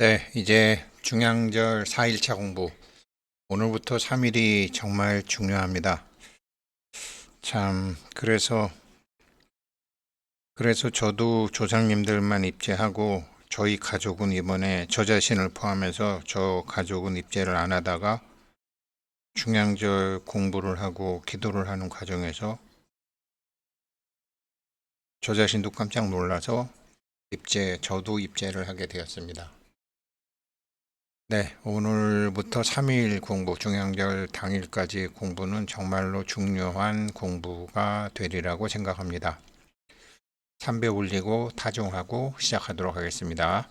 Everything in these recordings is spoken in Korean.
네, 이제 중양절 4일차 공부. 오늘부터 3일이 정말 중요합니다. 참, 그래서 저도 조상님들만 입제하고 저희 가족은 이번에 저 자신을 포함해서 저 가족은 입제를 안 하다가 중양절 공부를 하고 기도를 하는 과정에서 저 자신도 깜짝 놀라서 저도 입제를 하게 되었습니다. 네, 오늘부터 3일 공부, 중양절 당일까지 공부는 정말로 중요한 공부가 되리라고 생각합니다. 3배 올리고 타종하고 시작하도록 하겠습니다.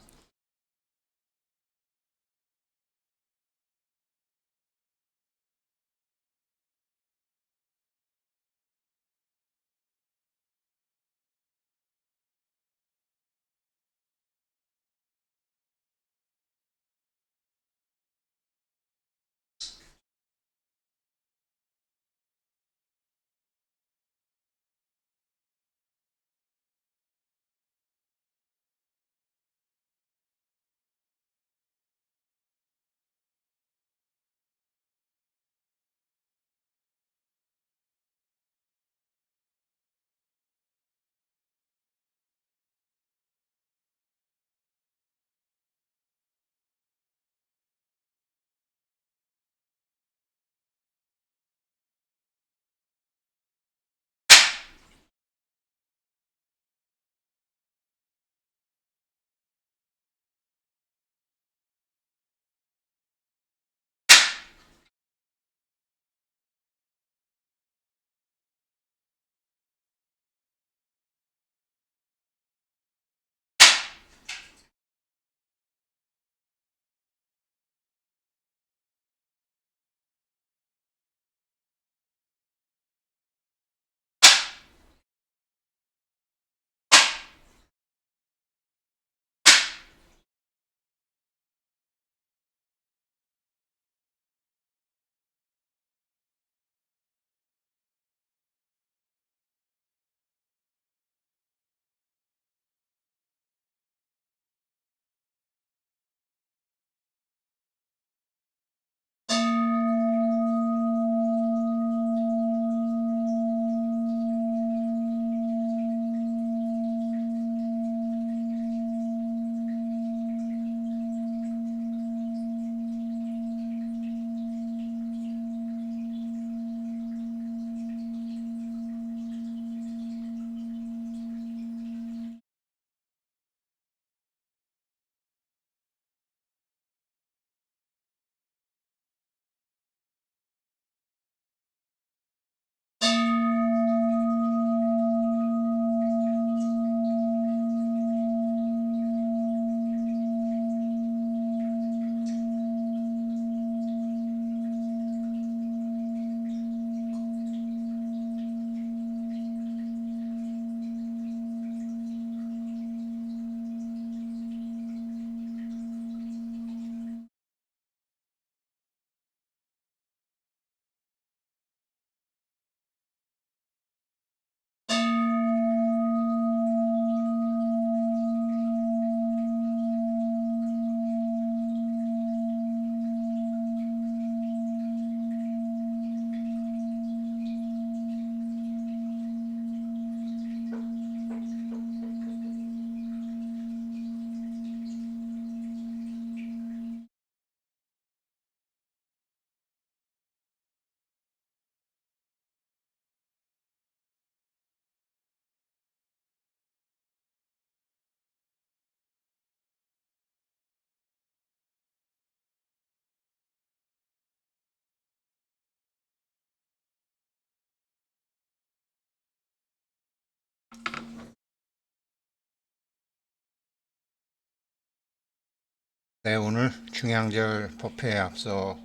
네, 오늘 중양절 법회에 앞서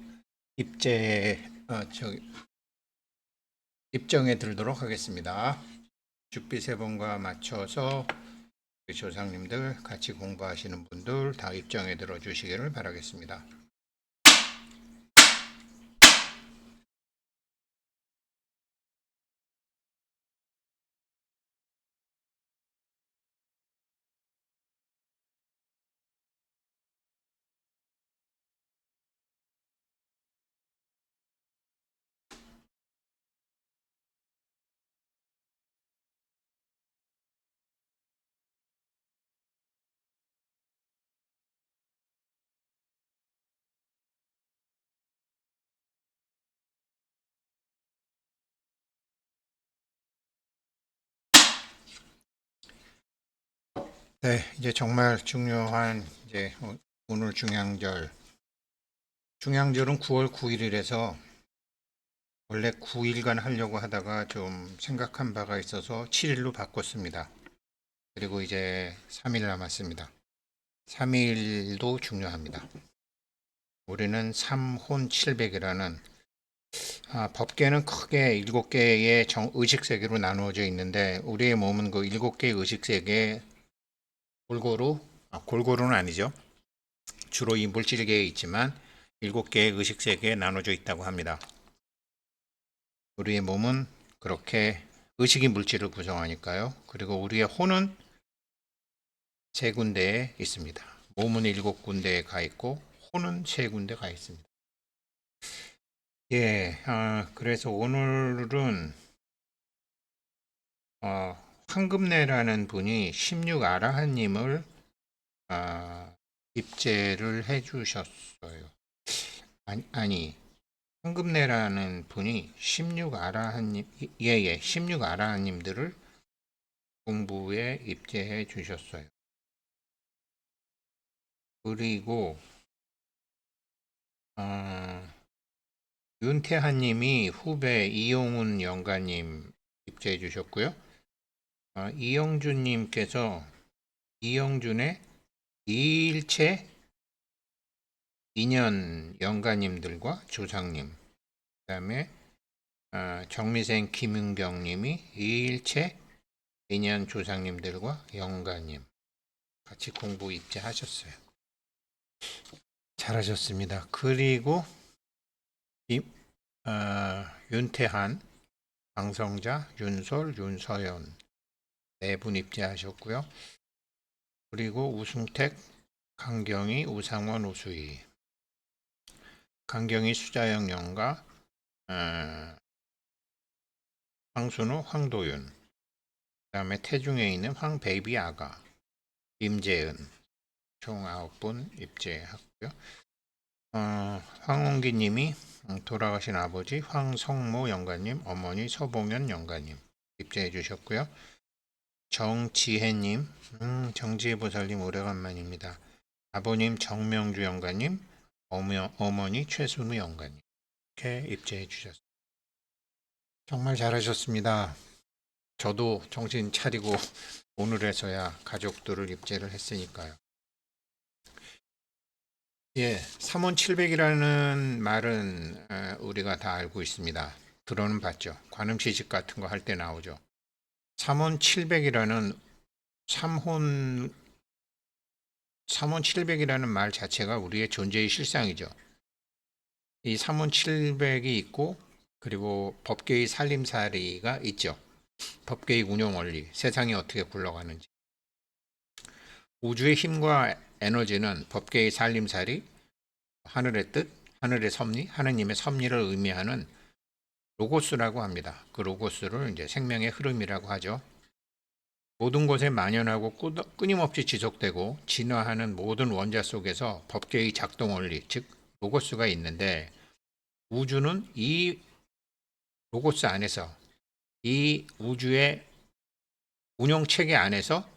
입정에 들도록 하겠습니다. 죽비 세 번과 맞춰서 조상님들 같이 공부하시는 분들 다 입정에 들어 주시기를 바라겠습니다. 네, 이제 정말 중요한 이제 오늘 중양절. 중양절은 9월 9일이라서 원래 9일간 하려고 하다가 좀 생각한 바가 있어서 7일로 바꿨습니다. 그리고 이제 3일 남았습니다. 3일도 중요합니다. 우리는 삼혼칠백이라는 법계는 크게 7개의 의식세계로 나누어져 있는데 우리의 몸은 그 7개의 의식세계에 골고루는 아니죠. 주로 이 물질계에 있지만 7개의 의식세계에 나눠져 있다고 합니다. 우리의 몸은 그렇게 의식이 물질을 구성하니까요. 그리고 우리의 혼은 세 군데에 있습니다. 몸은 7군데에 가 있고 혼은 세 군데 가 있습니다. 예, 그래서 오늘은 황금내라는 분이 16아라한님을 입제를 해주셨어요. 아니, 황금내라는 분이 16아라한님, 16아라한님들을 공부에 입제해 주셨어요. 그리고 윤태한님이 후배 이용훈 영가님 입제해 주셨고요. 이영준님께서 이영준의 이일체 인연 영가님들과 조상님, 그 다음에 정미생 김은경님이 이일체 인연 조상님들과 영가님 같이 공부 입제하셨어요. 잘하셨습니다. 그리고 윤태한, 강성자, 윤솔, 윤서연 네 분 입제하셨고요. 그리고 우승택, 강경희, 우상원, 우수희, 강경희 수자영 영가, 황순우, 황도윤, 그 다음에 태중에 있는 황베이비 아가, 임재은 총 9분 입제하고요. 황홍기 님이 돌아가신 아버지 황성모 영가님, 어머니 서봉연 영가님 입제해 주셨고요. 정지혜님, 정지혜 보살님 오래간만입니다. 아버님 정명주 영가님, 어머니 최순우 영가님 이렇게 입제해 주셨습니다. 정말 잘하셨습니다. 저도 정신 차리고 오늘에서야 가족들을 입제를 했으니까요. 예, 3원700이라는 말은 우리가 다 알고 있습니다. 들어는 봤죠. 관음시식 같은 거 할 때 나오죠. 3원700이라는 3혼 3원700이라는 말 자체가 우리의 존재의 실상이죠. 이 3원700이 있고 그리고 법계의 살림살이가 있죠. 법계의 운영 원리, 세상이 어떻게 굴러가는지. 우주의 힘과 에너지는 법계의 살림살이, 하늘의 뜻, 하늘의 섭리, 하느님의 섭리를 의미하는 로고스라고 합니다. 그 로고스를 이제 생명의 흐름이라고 하죠. 모든 곳에 만연하고 끊임없이 지속되고 진화하는 모든 원자 속에서 법계의 작동 원리, 즉 로고스가 있는데 우주는 이 로고스 안에서 이 우주의 운영 체계 안에서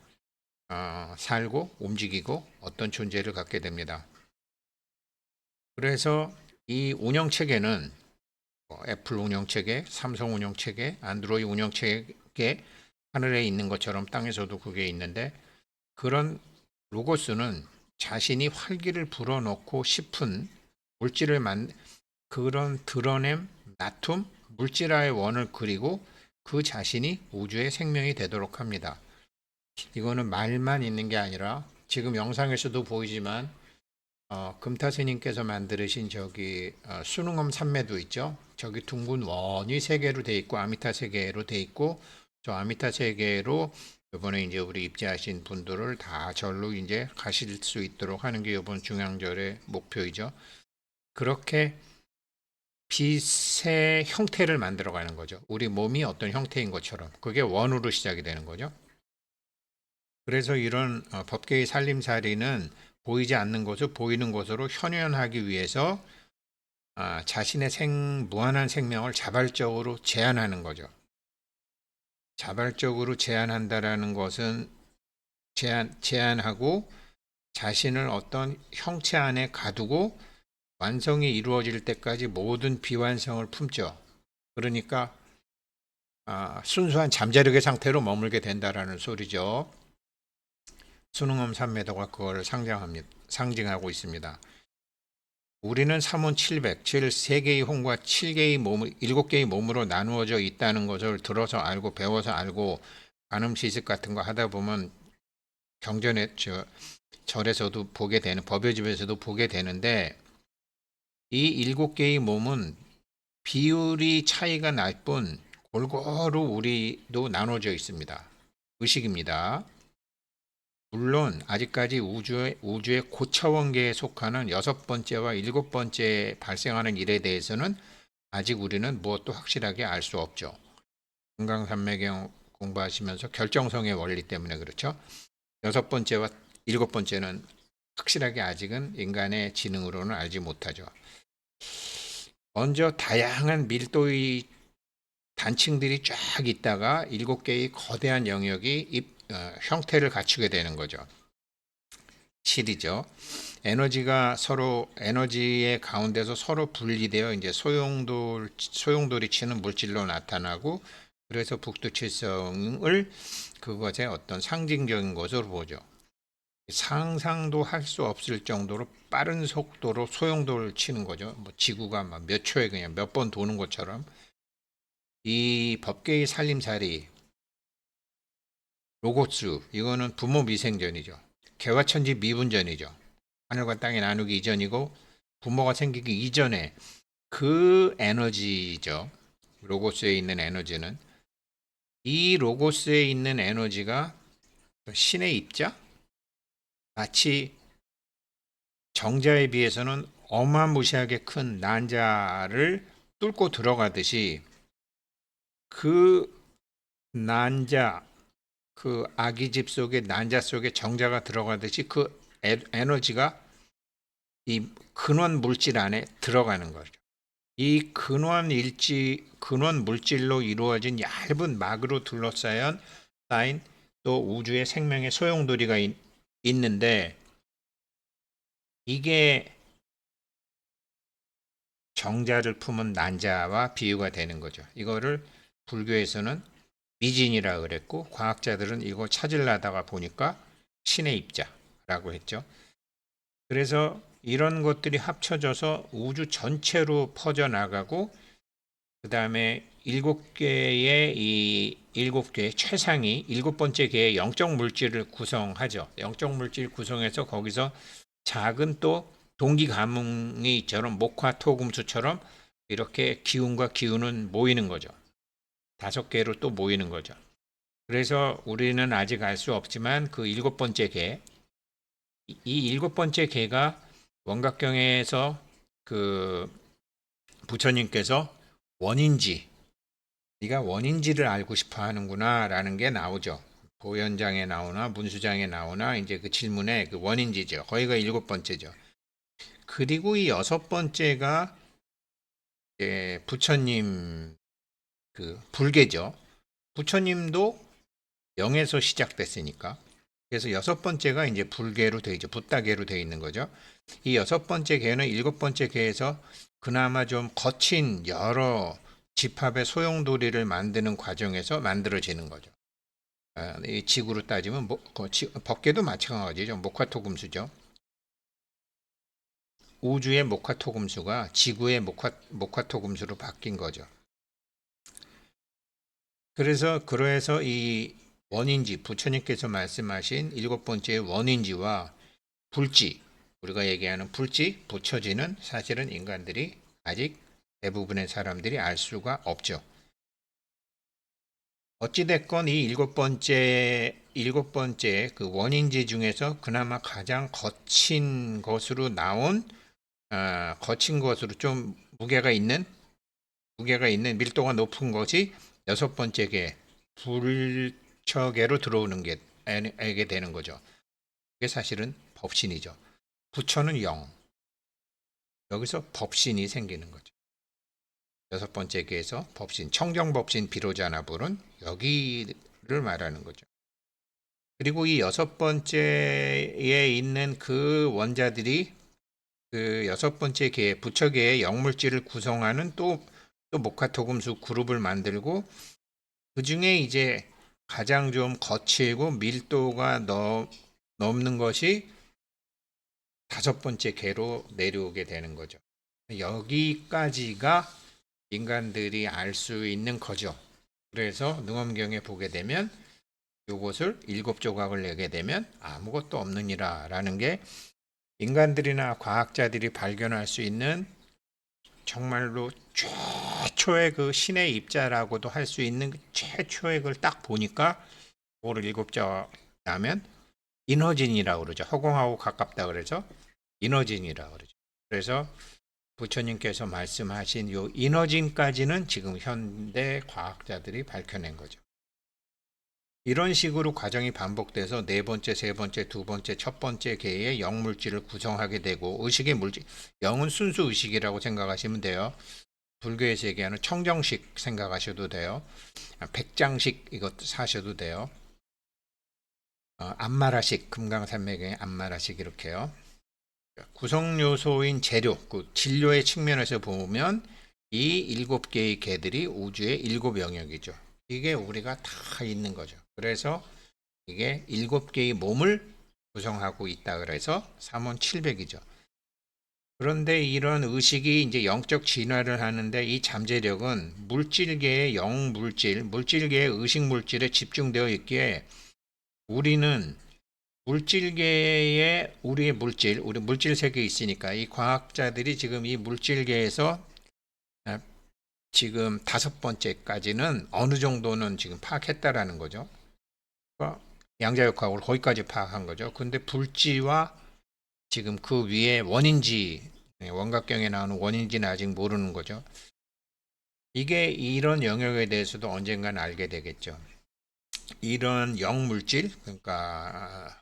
살고 움직이고 어떤 존재를 갖게 됩니다. 그래서 이 운영 체계는 애플 운영 체계, 삼성 운영 체계, 안드로이드 운영 체계 하늘에 있는 것처럼 땅에서도 그게 있는데 그런 로고스는 자신이 활기를 불어넣고 싶은 물질을 그런 드러냄, 나툼, 물질화의 원을 그리고 그 자신이 우주의 생명이 되도록 합니다. 이거는 말만 있는 게 아니라 지금 영상에서도 보이지만 금타스님께서 만드신 저기 수능엄 산매도 있죠. 저기 둥근 원이 세 개로 돼 있고 아미타 세 개로 돼 있고 저 아미타 세 개로 이번에 이제 우리 입제하신 분들을 다 절로 이제 가실 수 있도록 하는 게 이번 중앙절의 목표이죠. 그렇게 빛의 형태를 만들어가는 거죠. 우리 몸이 어떤 형태인 것처럼 그게 원으로 시작이 되는 거죠. 그래서 이런 법계의 살림살이는 보이지 않는 것을 보이는 것으로 현현하기 위해서 자신의 무한한 생명을 자발적으로 제한하는 거죠. 자발적으로 제한한다라는 것은 제한하고 자신을 어떤 형체 안에 가두고 완성이 이루어질 때까지 모든 비완성을 품죠. 그러니까 순수한 잠자력의 상태로 머물게 된다라는 소리죠. 순응엄 삼매도가 그걸 상징하고 있습니다. 우리는 삼원 700, 즉 3개의 혼과 7개의 몸, 7개의 몸으로 나누어져 있다는 것을 들어서 알고 배워서 알고 관음시식 같은 거 하다 보면 경전에 절에서도 보게 되는, 법요집에서도 보게 되는데, 이 7개의 몸은 비율이 차이가 날 뿐 골고루 우리도 나눠져 있습니다. 의식입니다. 물론 아직까지 우주의 고차원계에 속하는 6번째와 7번째 발생하는 일에 대해서는 아직 우리는 무엇도 확실하게 알 수 없죠. 금강산매경 공부하시면서 결정성의 원리 때문에 그렇죠. 6번째와 7번째는 확실하게 아직은 인간의 지능으로는 알지 못하죠. 먼저 다양한 밀도의 단층들이 쫙 있다가 7개의 거대한 영역이 형태를 갖추게 되는 거죠. 실이죠. 에너지의 가운데서 서로 분리되어 이제 소용돌이 치는 물질로 나타나고, 그래서 북두칠성을 그것의 어떤 상징적인 것으로 보죠. 상상도 할 수 없을 정도로 빠른 속도로 소용돌을 치는 거죠. 뭐 지구가 막 몇 초에 그냥 몇 번 도는 것처럼. 이 법계의 살림살이 로고스, 이거는 부모 미생전이죠. 개화천지 미분전이죠. 하늘과 땅이 나누기 이전이고 부모가 생기기 이전에 그 에너지죠. 로고스에 있는 에너지는, 이 로고스에 있는 에너지가 신의 입자, 마치 정자에 비해서는 어마무시하게 큰 난자를 뚫고 들어가듯이, 그 난자, 그 아기집 속에 난자 속에 정자가 들어가듯이 그 에너지가 이 근원 물질 안에 들어가는 거죠. 이 근원 물질로 이루어진 얇은 막으로 쌓인 또 우주의 생명의 소용돌이가 있는데, 이게 정자를 품은 난자와 비유가 되는 거죠. 이거를 불교에서는 미진이라 그랬고, 과학자들은 이거 찾으려다가 보니까 신의 입자라고 했죠. 그래서 이런 것들이 합쳐져서 우주 전체로 퍼져나가고, 그 다음에 7개의 최상위 7번째 개의 영적 물질을 구성하죠. 영적 물질 구성해서 거기서 작은 또 동기 가뭉이처럼 목화토금수처럼 이렇게 기운과 기운은 모이는 거죠. 5개로 또 모이는 거죠. 그래서 우리는 아직 알 수 없지만 그 7번째 개, 이 7번째 개가 원각경에서 그 부처님께서 원인지, 네가 원인지를 알고 싶어 하는구나 라는 게 나오죠. 보현장에 나오나 문수장에 나오나 이제 그 질문에 그 원인지죠. 거기가 7번째죠. 그리고 이 6번째가 부처님 그 불계죠. 부처님도 영에서 시작됐으니까. 그래서 6번째가 이제 불계로 되어 있죠. 붓다계로 되어 있는 거죠. 이 6번째 계는 7번째 계에서 그나마 좀 거친 여러 집합의 소용돌이를 만드는 과정에서 만들어지는 거죠. 이 지구로 따지면 법계도 마찬가지죠. 목화토금수죠. 우주의 목화토금수가 지구의 목화토금수로 바뀐 거죠. 그래서 이 원인지, 부처님께서 말씀하신 7번째의 원인지와 불지, 우리가 얘기하는 불지, 부처지는 사실은 인간들이 아직 대부분의 사람들이 알 수가 없죠. 어찌됐건 이 7번째 그 원인지 중에서 그나마 가장 거친 것으로 좀 무게가 있는 밀도가 높은 것이 6번째 개, 불처계로 들어오는 게 에게 되는 거죠. 이게 사실은 법신이죠. 부처는 영, 여기서 법신이 생기는 거죠. 6번째 계에서 법신, 청정법신 비로자나불은 여기를 말하는 거죠. 그리고 이 여섯 번째에 있는 그 원자들이 그 여섯 번째 계, 부처계의 영물질을 구성하는 또 목화토금수 그룹을 만들고 그 중에 이제 가장 좀 거칠고 밀도가 넘는 것이 다섯 번째 계로 내려오게 되는 거죠. 여기까지가 인간들이 알 수 있는 거죠. 그래서 능엄경에 보게 되면 이것을 일곱 조각을 내게 되면 아무것도 없느니라 라는 게 인간들이나 과학자들이 발견할 수 있는 정말로 최초의 그 신의 입자라고도 할 수 있는 최초의 걸 딱 보니까 그거를 일곱 자 하면 인허진이라고 그러죠. 허공하고 가깝다 그래서 인허진이라고 그러죠. 그래서 부처님께서 말씀하신 요 인허진까지는 지금 현대 과학자들이 밝혀낸 거죠. 이런 식으로 과정이 반복돼서 네 번째, 세 번째, 두 번째, 첫 번째 계의 영물질을 구성하게 되고 의식의 물질, 영은 순수 의식이라고 생각하시면 돼요. 불교에서 얘기하는 청정식 생각하셔도 돼요. 백장식 이것도 사셔도 돼요. 안마라식, 금강산맥의 안마라식 이렇게요. 구성 요소인 재료, 그 진료의 측면에서 보면 이 일곱 개의 개들이 우주의 일곱 영역이죠. 이게 우리가 다 있는 거죠. 그래서 이게 일곱 개의 몸을 구성하고 있다 그래서 3원7백이죠. 그런데 이런 의식이 이제 영적 진화를 하는데 이 잠재력은 물질계의 영물질, 물질계의 의식 물질에 집중되어 있기에 우리는 물질계의 우리의 물질, 우리 물질 세계에 있으니까 이 과학자들이 지금 이 물질계에서 지금 다섯 번째까지는 어느 정도는 지금 파악했다라는 거죠. 그러니까 양자역학으로 거기까지 파악한 거죠. 근데 불지와 지금 그 위에 원인지, 원각경에 나오는 원인지는 아직 모르는 거죠. 이게 이런 영역에 대해서도 언젠간 알게 되겠죠. 이런 영물질, 그러니까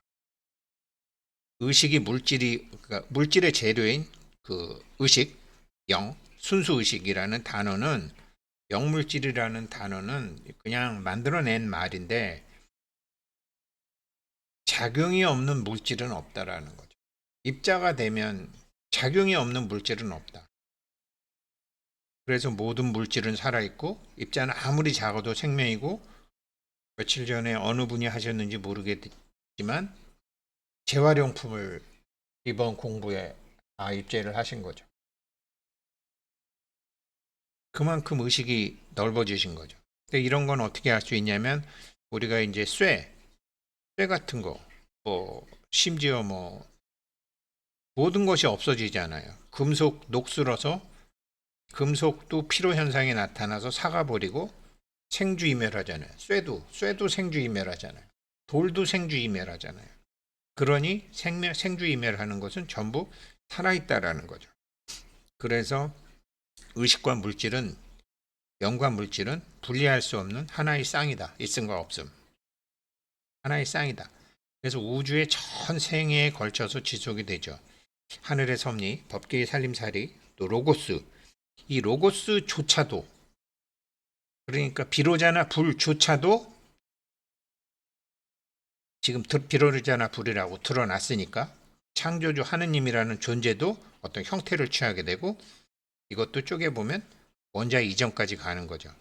의식이 그러니까 물질의 재료인 그 의식, 영, 순수 의식이라는 단어는 영물질이라는 단어는 그냥 만들어낸 말인데 작용이 없는 물질은 없다라는 거죠. 입자가 되면 작용이 없는 물질은 없다. 그래서 모든 물질은 살아있고 입자는 아무리 작아도 생명이고 며칠 전에 어느 분이 하셨는지 모르겠지만 재활용품을 이번 공부에 입제를 하신 거죠. 그만큼 의식이 넓어지신 거죠. 근데 이런 건 어떻게 할 수 있냐면 우리가 이제 쇠 같은 거, 뭐 심지어 뭐 모든 것이 없어지잖아요. 금속 녹슬어서 금속도 피로 현상이 나타나서 사가버리고 생주이멸하잖아요. 쇠도 생주이멸하잖아요. 돌도 생주이멸하잖아요. 그러니 생주이멸하는 것은 전부 살아있다라는 거죠. 그래서 의식과 물질은 영과 물질은 분리할 수 없는 하나의 쌍이다. 있음과 없음. 하나의 쌍이다. 그래서 우주의 전 생애에 걸쳐서 지속이 되죠. 하늘의 섭리, 법계의 살림살이, 또 로고스. 이 로고스조차도 그러니까 비로자나 불조차도 지금 비로자나 불이라고 드러났으니까 창조주 하느님이라는 존재도 어떤 형태를 취하게 되고 이것도 쪼개보면 원자 이전까지 가는 거죠.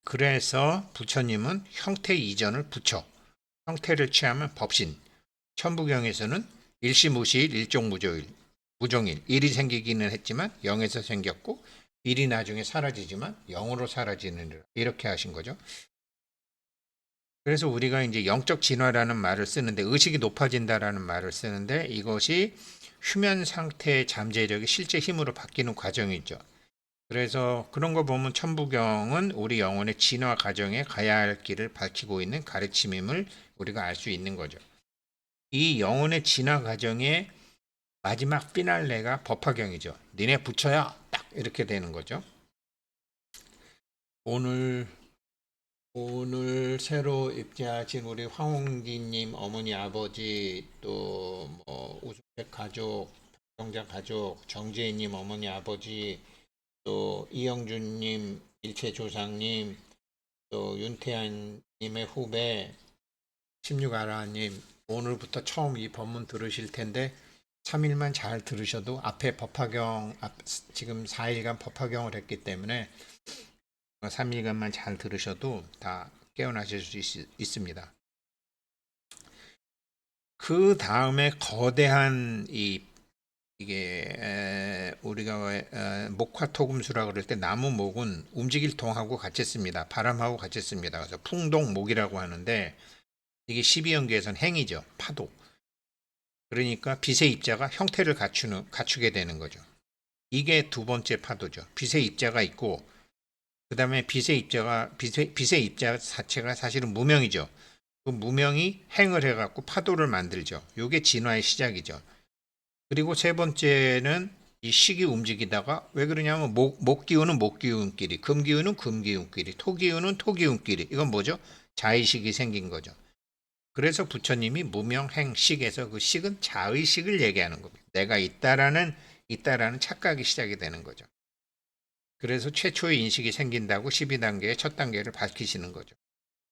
그래서 부처님은 형태 이전을 부처, 형태를 취하면 법신, 천부경에서는 일시무시일 일종무조일, 무종일, 일이 생기기는 했지만 영에서 생겼고 일이 나중에 사라지지만 영으로 사라지는 이렇게 하신 거죠. 그래서 우리가 이제 영적 진화라는 말을 쓰는데 의식이 높아진다라는 말을 쓰는데 이것이 휴면 상태의 잠재력이 실제 힘으로 바뀌는 과정이죠. 그래서 그런 거 보면 천부경은 우리 영혼의 진화 과정에 가야 할 길을 밝히고 있는 가르침임을 우리가 알 수 있는 거죠. 이 영혼의 진화 과정의 마지막 피날레가 법화경이죠. 니네 부처야 딱 이렇게 되는 거죠. 오늘 새로 입대하신 우리 황홍기님 어머니 아버지 또뭐 우주백 가족, 정자 가족, 정재희님 어머니 아버지 또 이영준님 일체 조상님 또 윤태환님의 후배 16아라님, 오늘부터 처음 이 법문 들으실 텐데 3일만 잘 들으셔도 앞에 법화경, 지금 4일간 법화경을 했기 때문에 3일간만 잘 들으셔도 다 깨어나실 수 있습니다. 그 다음에 거대한 이게 우리가 목화토금수라 그럴 때 나무 목은 움직일 통하고 같이 씁니다. 바람하고 같이 씁니다. 그래서 풍동목이라고 하는데 이게 12연계에서는 행이죠. 파도. 그러니까 빛의 입자가 형태를 갖추게 되는 거죠. 이게 두 번째 파도죠. 빛의 입자가 있고 그 다음에 빛의 입자 자체가 사실은 무명이죠. 그 무명이 행을 해갖고 파도를 만들죠. 이게 진화의 시작이죠. 그리고 세 번째는 이 식이 움직이다가 왜 그러냐면 목 기운은 목 기운끼리, 금 기운은 금 기운끼리, 토 기운은 토 기운끼리. 이건 뭐죠? 자의식이 생긴 거죠. 그래서 부처님이 무명행식에서 그 식은 자의식을 얘기하는 겁니다. 내가 있다라는 착각이 시작이 되는 거죠. 그래서 최초의 인식이 생긴다고 12단계의 첫 단계를 밝히시는 거죠.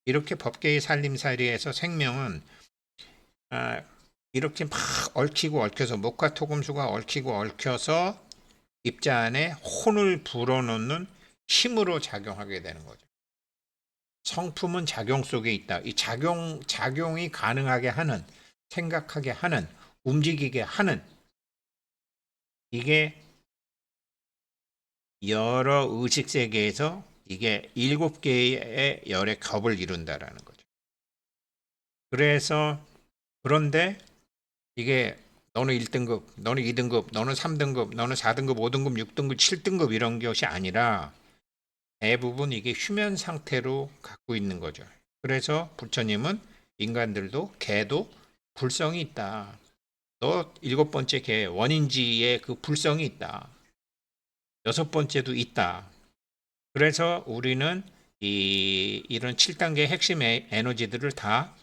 이렇게 법계의 살림살이에서 생명은 이렇게 막 얽히고 얽혀서 목과 토금수가 얽히고 얽혀서 입자 안에 혼을 불어넣는 힘으로 작용하게 되는 거죠. 성품은 작용 속에 있다. 이 작용이 가능하게 하는, 생각하게 하는, 움직이게 하는, 이게 여러 의식 세계에서 이게 7개의 열의 겹을 이룬다라는 거죠. 그래서 그런데 이게 너는 1등급, 너는 2등급, 너는 3등급, 너는 4등급, 5등급, 6등급, 7등급 이런 것이 아니라 대부분 이게 휴면 상태로 갖고 있는 거죠. 그래서 부처님은 인간들도 개도 불성이 있다. 너 7번째 개 원인지의 그 불성이 있다. 6번째도 있다. 그래서 우리는 이런 7단계 핵심 에너지들을 다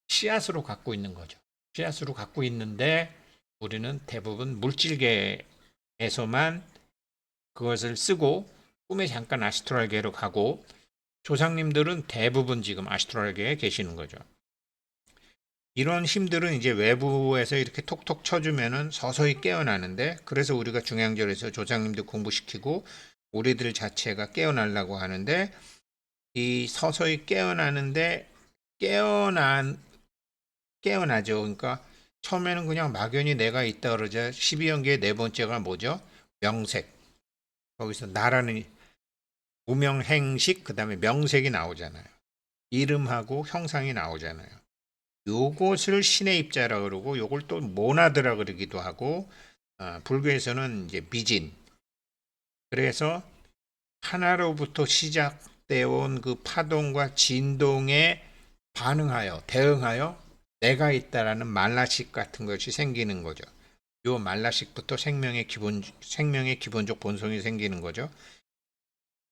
씨앗으로 갖고 있는 거죠. 씨앗으로 갖고 있는데 우리는 대부분 물질계에서만 그것을 쓰고 꿈에 잠깐 아스트랄계로 가고 조상님들은 대부분 지금 아스트랄계에 계시는 거죠. 이런 힘들은 이제 외부에서 이렇게 톡톡 쳐주면은 서서히 깨어나는데 그래서 우리가 중양절에서 조상님들 공부시키고 우리들 자체가 깨어나려고 하는데 이 서서히 깨어나는데 깨어나죠. 그러니까 처음에는 그냥 막연히 내가 있다 그러자 12연계의 네 번째가 뭐죠? 명색. 거기서 나라는 무명행식 그다음에 명색이 나오잖아요. 이름하고 형상이 나오잖아요. 요것을 신의 입자라 그러고 요걸 또 모나드라 그러기도 하고 불교에서는 이제 미진. 그래서 하나로부터 시작되어 온 그 파동과 진동에 반응하여 대응하여 내가 있다라는 말라식 같은 것이 생기는 거죠. 요 말라식부터 생명의 기본적 본성이 생기는 거죠.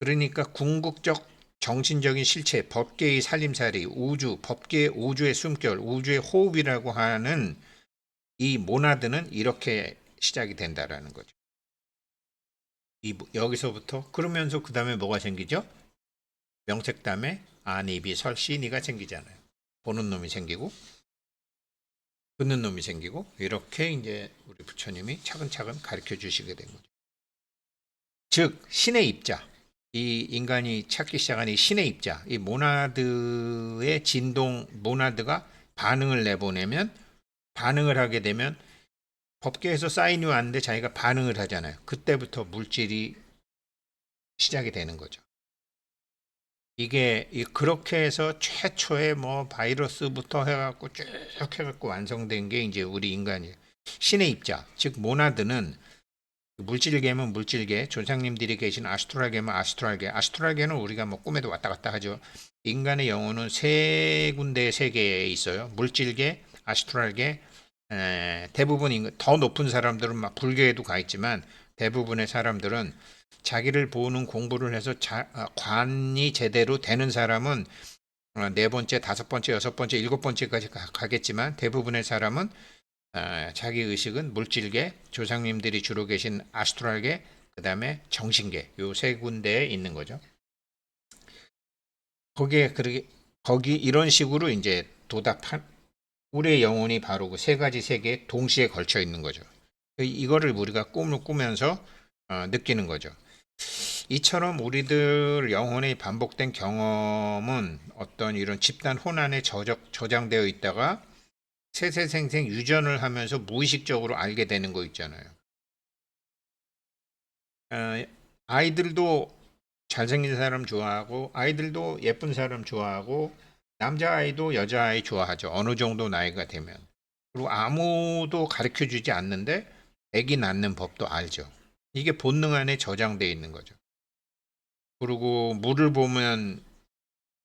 그러니까 궁극적 정신적인 실체, 법계의 살림살이, 우주의 숨결, 우주의 호흡이라고 하는 이 모나드는 이렇게 시작이 된다라는 거죠. 여기서부터 그러면서 그 다음에 뭐가 생기죠? 명색 다음에 안이비 설시니가 생기잖아요. 보는 놈이 생기고 듣는 놈이 생기고 이렇게 이제 우리 부처님이 차근차근 가르쳐 주시게 된 거죠. 즉 신의 입자, 이 인간이 찾기 시작한 이 신의 입자, 이 모나드의 진동, 모나드가 반응을 하게 되면 법계에서 사인이 왔는데 자기가 반응을 하잖아요. 그때부터 물질이 시작이 되는 거죠. 이게 그렇게 해서 최초의 뭐 바이러스부터 해갖고 쭉 해갖고 완성된 게 이제 우리 인간이에요. 신의 입자, 즉 모나드는 물질계면 물질계, 조상님들이 계신 아스트랄계면 아스트랄계, 아스트랄계는 우리가 뭐 꿈에도 왔다 갔다 하죠. 인간의 영혼은 세 군데의 세계에 있어요. 물질계, 아스트랄계, 대부분 더 높은 사람들은 막 불교에도 가 있지만 대부분의 사람들은 자기를 보는 공부를 해서 관이 제대로 되는 사람은 네 번째, 다섯 번째, 여섯 번째, 일곱 번째까지 가겠지만 대부분의 사람은 자기 의식은 물질계, 조상님들이 주로 계신 아스트랄계, 그 다음에 정신계 요 세 군데에 있는 거죠. 거기 이런 식으로 이제 도답한 우리의 영혼이 바로 그 세 가지 세계에 동시에 걸쳐 있는 거죠. 이거를 우리가 꿈을 꾸면서 느끼는 거죠. 이처럼 우리들 영혼의 반복된 경험은 어떤 이런 집단 혼란에 저장되어 있다가 세세생생 유전을 하면서 무의식적으로 알게 되는 거 있잖아요. 아이들도 잘생긴 사람 좋아하고, 아이들도 예쁜 사람 좋아하고, 남자아이도 여자아이 좋아하죠. 어느 정도 나이가 되면. 그리고 아무도 가르쳐 주지 않는데 애기 낳는 법도 알죠. 이게 본능 안에 저장되어 있는 거죠. 그리고 물을 보면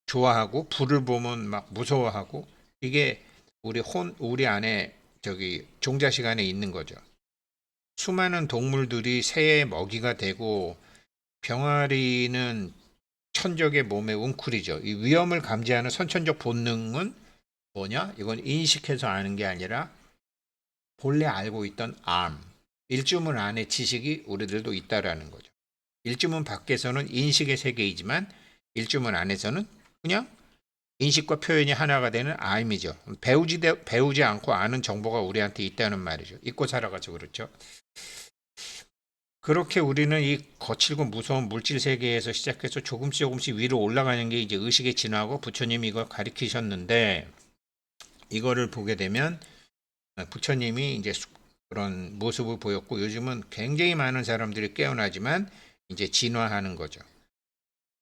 좋아하고 불을 보면 막 무서워하고, 이게 우리 안에 종자식 안에 있는 거죠. 수많은 동물들이 새의 먹이가 되고, 병아리는 천적의 몸에 웅크리죠. 이 위험을 감지하는 선천적 본능은 뭐냐? 이건 인식해서 아는 게 아니라 본래 알고 있던 일주문 안에 지식이 우리들도 있다라는 거죠. 일주문 밖에서는 인식의 세계이지만 일주문 안에서는 그냥 인식과 표현이 하나가 되는 암이죠. 배우지 않고 아는 정보가 우리한테 있다는 말이죠. 잊고 살아가서 그렇죠. 그렇게 우리는 이 거칠고 무서운 물질 세계에서 시작해서 조금씩 위로 올라가는 게 이제 의식의 진화고, 부처님이 이걸 가르치셨는데, 이거를 보게 되면 부처님이 이제 그런 모습을 보였고, 요즘은 굉장히 많은 사람들이 깨어나지만 이제 진화하는 거죠.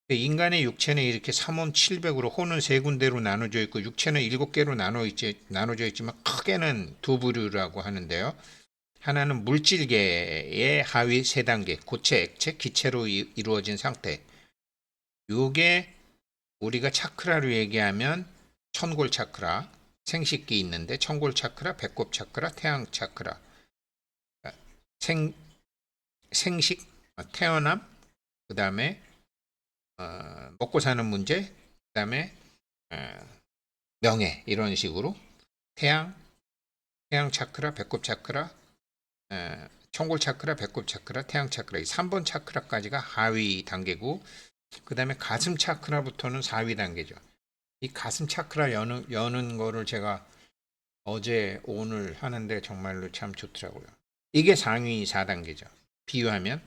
인간의 육체는 이렇게 3원7백으로 혼은 세 군데로 나눠져 있고 육체는 7개로 나눠져 있지만 크게는 두 부류라고 하는데요. 하나는 물질계의 하위 세 단계, 고체, 액체, 기체로 이루어진 상태. 요게 우리가 차크라로 얘기하면 천골 차크라, 생식기 있는데 천골 차크라, 배꼽 차크라, 태양 차크라. 생식, 태어남, 그 다음에 먹고 사는 문제, 그 다음에 명예, 이런 식으로 태양 차크라, 배꼽 차크라, 천골 차크라, 배꼽 차크라, 태양 차크라, 이 3번 차크라까지가 하위 단계고, 그 다음에 가슴 차크라부터는 4위 단계죠. 이 가슴 차크라 여는 거를 제가 어제 오늘 하는데 정말로 참 좋더라고요. 이게 상위 4단계죠. 비유하면.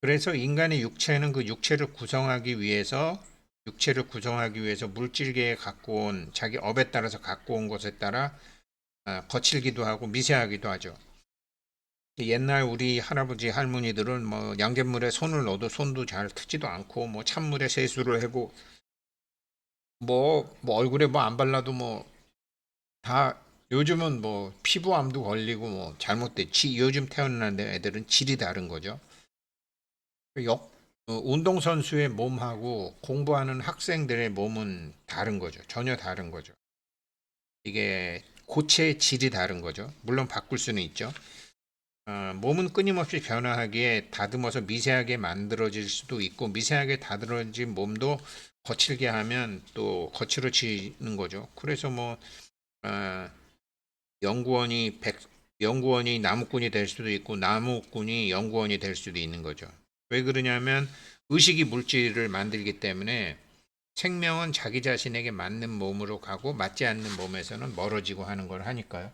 그래서 인간의 육체는 그 육체를 구성하기 위해서 물질계에 갖고 온 자기 업에 따라서 갖고 온 것에 따라 거칠기도 하고 미세하기도 하죠. 옛날 우리 할아버지 할머니들은 뭐 양잿물에 손을 넣어도 손도 잘 트지도 않고, 뭐 찬물에 세수를 하고, 뭐 얼굴에 뭐 안 발라도 뭐 다, 요즘은 뭐 피부암도 걸리고 뭐 요즘 태어난 애들은 질이 다른 거죠. 운동선수의 몸하고 공부하는 학생들의 몸은 다른 거죠. 전혀 다른 거죠. 이게 고체의 질이 다른 거죠. 물론 바꿀 수는 있죠. 몸은 끊임없이 변화하기에 다듬어서 미세하게 만들어질 수도 있고, 미세하게 다듬어진 몸도 거칠게 하면 또 거칠어지는 거죠. 그래서 뭐 연구원이 나무꾼이 될 수도 있고, 나무꾼이 연구원이 될 수도 있는 거죠. 왜 그러냐면 의식이 물질을 만들기 때문에 생명은 자기 자신에게 맞는 몸으로 가고 맞지 않는 몸에서는 멀어지고 하는 걸 하니까요.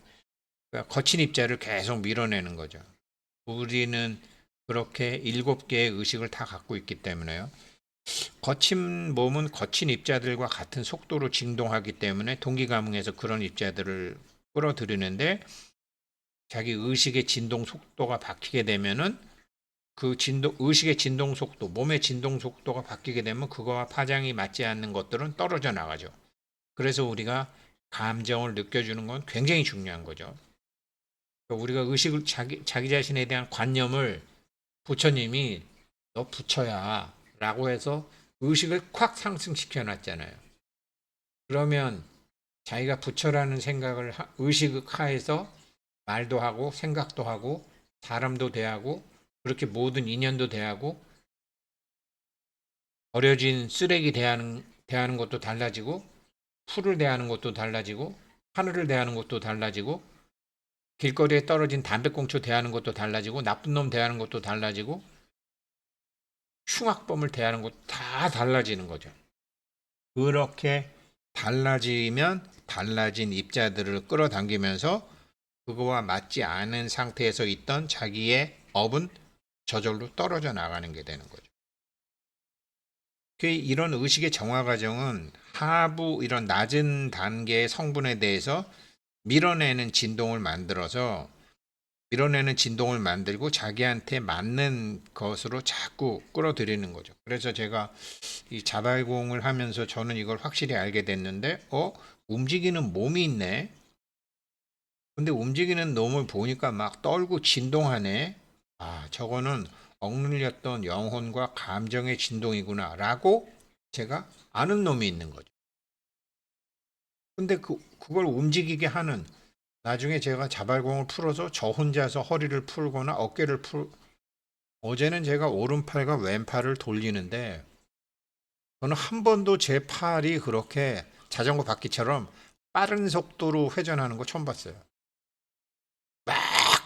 그러니까 거친 입자를 계속 밀어내는 거죠. 우리는 그렇게 7개의 의식을 다 갖고 있기 때문에요. 거친 몸은 거친 입자들과 같은 속도로 진동하기 때문에 동기감응해서 그런 입자들을 끌어들이는데, 자기 의식의 진동 속도가 바뀌게 되면은 의식의 진동 속도, 몸의 진동 속도가 바뀌게 되면 그거와 파장이 맞지 않는 것들은 떨어져 나가죠. 그래서 우리가 감정을 느껴주는 건 굉장히 중요한 거죠. 그러니까 우리가 자기 자신에 대한 관념을 부처님이 너 부처야 라고 해서 의식을 콱 상승시켜 놨잖아요. 그러면 자기가 부처라는 생각을 의식 하에서 말도 하고 생각도 하고 사람도 대하고 그렇게 모든 인연도 대하고, 버려진 쓰레기 대하는 것도 달라지고, 풀을 대하는 것도 달라지고, 하늘을 대하는 것도 달라지고, 길거리에 떨어진 담배꽁초 대하는 것도 달라지고, 나쁜 놈 대하는 것도 달라지고, 흉악범을 대하는 것도 다 달라지는 거죠. 그렇게 달라지면 달라진 입자들을 끌어당기면서 그거와 맞지 않은 상태에서 있던 자기의 업은 저절로 떨어져 나가는 게 되는 거죠. 이런 의식의 정화 과정은 하부 이런 낮은 단계의 성분에 대해서 밀어내는 진동을 만들고 자기한테 맞는 것으로 자꾸 끌어들이는 거죠. 그래서 제가 이 자발공을 하면서 저는 이걸 확실히 알게 됐는데, 움직이는 몸이 있네. 근데 움직이는 놈을 보니까 막 떨고 진동하네. 아, 저거는 억눌렸던 영혼과 감정의 진동이구나 라고 제가 아는 놈이 있는 거죠. 근데 그걸 움직이게 하는, 나중에 제가 자발공을 풀어서 저 혼자서 허리를 풀거나 어제는 제가 오른팔과 왼팔을 돌리는데 저는 한 번도 제 팔이 그렇게 자전거 바퀴처럼 빠른 속도로 회전하는 거 처음 봤어요. 막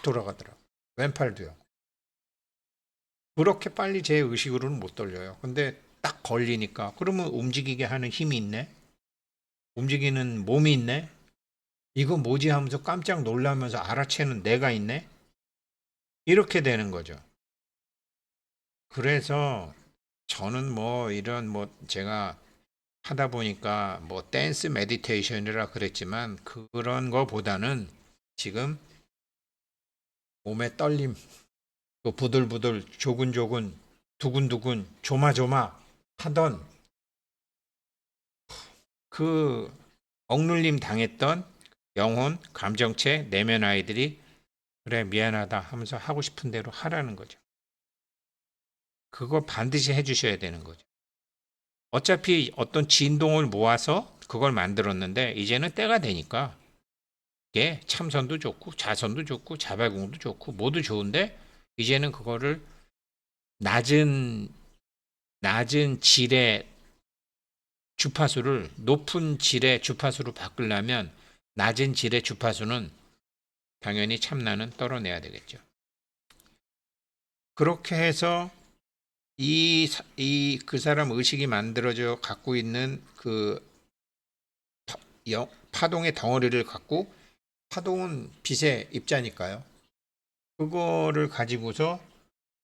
돌아가더라고요. 왼팔도요. 그렇게 빨리 제 의식으로는 못 돌려요. 근데 딱 걸리니까 그러면 움직이게 하는 힘이 있네. 움직이는 몸이 있네. 이거 뭐지 하면서 깜짝 놀라면서 알아채는 내가 있네. 이렇게 되는 거죠. 그래서 저는 뭐 이런 뭐 제가 하다 보니까 뭐 댄스 메디테이션이라 그랬지만 그런 거보다는 지금 몸의 떨림, 그 부들부들 조근조근 두근두근 조마조마 하던 그 억눌림 당했던 영혼, 감정체, 내면 아이들이 그래 미안하다 하면서 하고 싶은 대로 하라는 거죠. 그거 반드시 해주셔야 되는 거죠. 어차피 어떤 진동을 모아서 그걸 만들었는데 이제는 때가 되니까 이게 참선도 좋고 자선도 좋고 자발공도 좋고 모두 좋은데 이제는 그거를 낮은 질의 주파수를 높은 질의 주파수로 바꾸려면 낮은 질의 주파수는 당연히 참나는 떨어내야 되겠죠. 그렇게 해서 그 사람 의식이 만들어져 갖고 있는 그 파동의 덩어리를 갖고, 파동은 빛의 입자니까요. 그거를 가지고서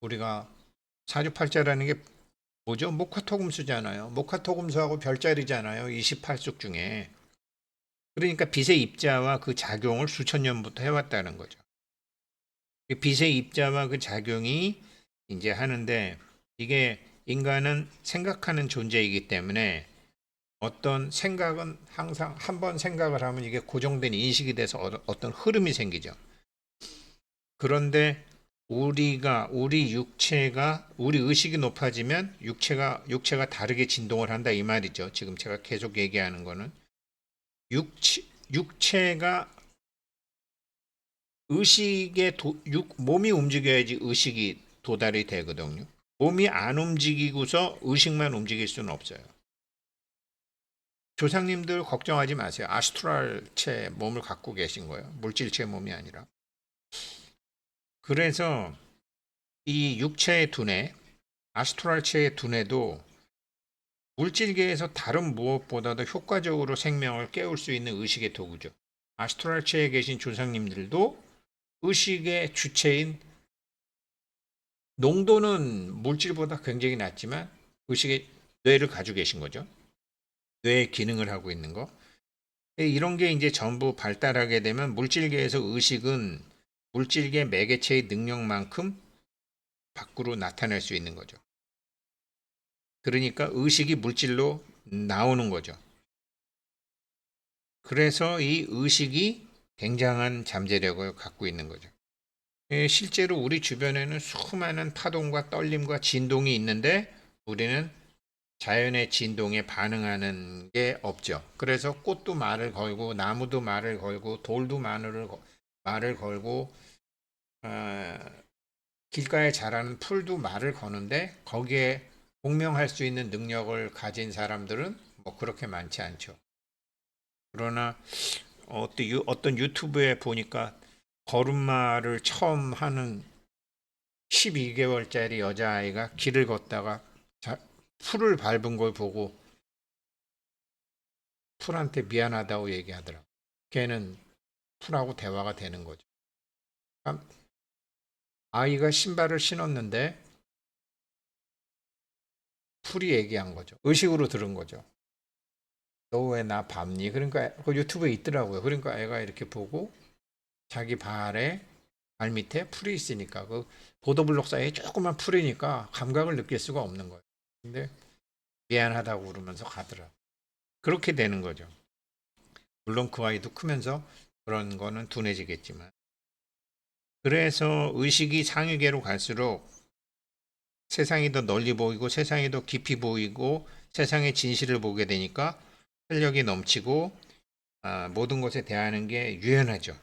우리가 사주팔자라는 게 뭐죠? 목화토금수잖아요. 목화토금수하고 별자리잖아요. 28宿중에. 그러니까 빛의 입자와 그 작용을 수천 년부터 해왔다는 거죠. 빛의 입자와 그 작용이 이제 하는데, 이게 인간은 생각하는 존재이기 때문에 어떤 생각은 항상 한 번 생각을 하면 이게 고정된 인식이 돼서 어떤 흐름이 생기죠. 그런데 우리 의식이 높아지면 육체가 다르게 진동을 한다 이 말이죠. 지금 제가 계속 얘기하는 거는 육체가 몸이 움직여야지 의식이 도달이 되거든요. 몸이 안 움직이고서 의식만 움직일 수는 없어요. 조상님들 걱정하지 마세요. 아스트랄체 몸을 갖고 계신 거예요. 물질체 몸이 아니라. 그래서 이 육체의 두뇌, 아스트랄체의 두뇌도 물질계에서 다른 무엇보다도 효과적으로 생명을 깨울 수 있는 의식의 도구죠. 아스트랄체에 계신 조상님들도 의식의 주체인, 농도는 물질보다 굉장히 낮지만 의식의 뇌를 가지고 계신 거죠. 뇌의 기능을 하고 있는 거. 이런 게 이제 전부 발달하게 되면 물질계에서 의식은 물질계 매개체의 능력만큼 밖으로 나타낼 수 있는 거죠. 그러니까 의식이 물질로 나오는 거죠. 그래서 이 의식이 굉장한 잠재력을 갖고 있는 거죠. 실제로 우리 주변에는 수많은 파동과 떨림과 진동이 있는데 우리는 자연의 진동에 반응하는 게 없죠. 그래서 꽃도 말을 걸고 나무도 말을 걸고 돌도 말을 걸고 길가에 자라는 풀도 말을 거는데 거기에 공명할 수 있는 능력을 가진 사람들은 뭐 그렇게 많지 않죠. 그러나 어떤 유튜브에 보니까 걸음마를 처음 하는 12개월짜리 여자아이가 길을 걷다가 풀을 밟은 걸 보고 풀한테 미안하다고 얘기하더라고. 걔는 풀하고 대화가 되는 거죠. 그러니까 아이가 신발을 신었는데 풀이 얘기한 거죠. 의식으로 들은 거죠. 너 왜 나 밟니? 그러니까 그 유튜브에 있더라고요. 그러니까 애가 이렇게 보고 자기 발 밑에 풀이 있으니까 그 보도블록 사이에 조그만 풀이니까 감각을 느낄 수가 없는 거예요. 근데 미안하다고 그러면서 가더라. 그렇게 되는 거죠. 물론 그 아이도 크면서 그런 거는 둔해지겠지만. 그래서 의식이 상위계로 갈수록 세상이 더 널리 보이고 세상이 더 깊이 보이고 세상의 진실을 보게 되니까 활력이 넘치고 모든 것에 대하는 게 유연하죠.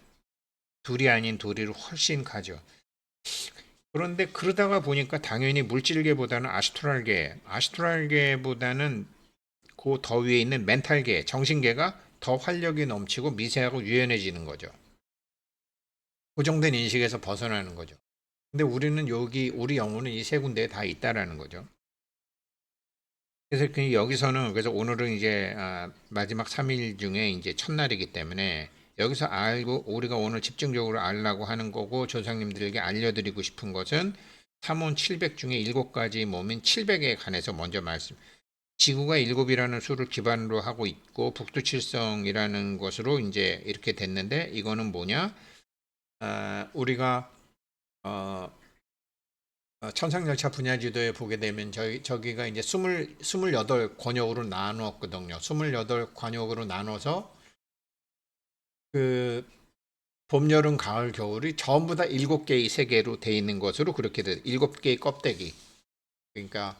둘이 아닌 도리로 훨씬 가죠. 그런데 그러다가 보니까 당연히 물질계보다는 아스트랄계보다는 그 더 위에 있는 멘탈계, 정신계가 더 활력이 넘치고 미세하고 유연해지는 거죠. 고정된 인식에서 벗어나는 거죠. 근데 우리는 우리 영혼은 이 세 군데에 다 있다라는 거죠. 그래서 여기서는, 그래서 오늘은 이제 마지막 3일 중에 이제 첫날이기 때문에 여기서 알고, 우리가 오늘 집중적으로 알라고 하는 거고, 조상님들에게 알려드리고 싶은 것은 3원 700 중에 7가지 몸인 700에 관해서 먼저 지구가 7이라는 수를 기반으로 하고 있고, 북두칠성이라는 것으로 이제 이렇게 됐는데, 이거는 뭐냐? 우리가, 어, 천상열차 분야지도에 보게 되면 저기가 이제 28 권역으로 나누었거든요. 28 권역으로 나눠서 그 봄, 여름, 가을, 겨울이 전부 다 7개의 세계로 돼 있는 것으로 그렇게 돼. 7개의 껍데기. 그러니까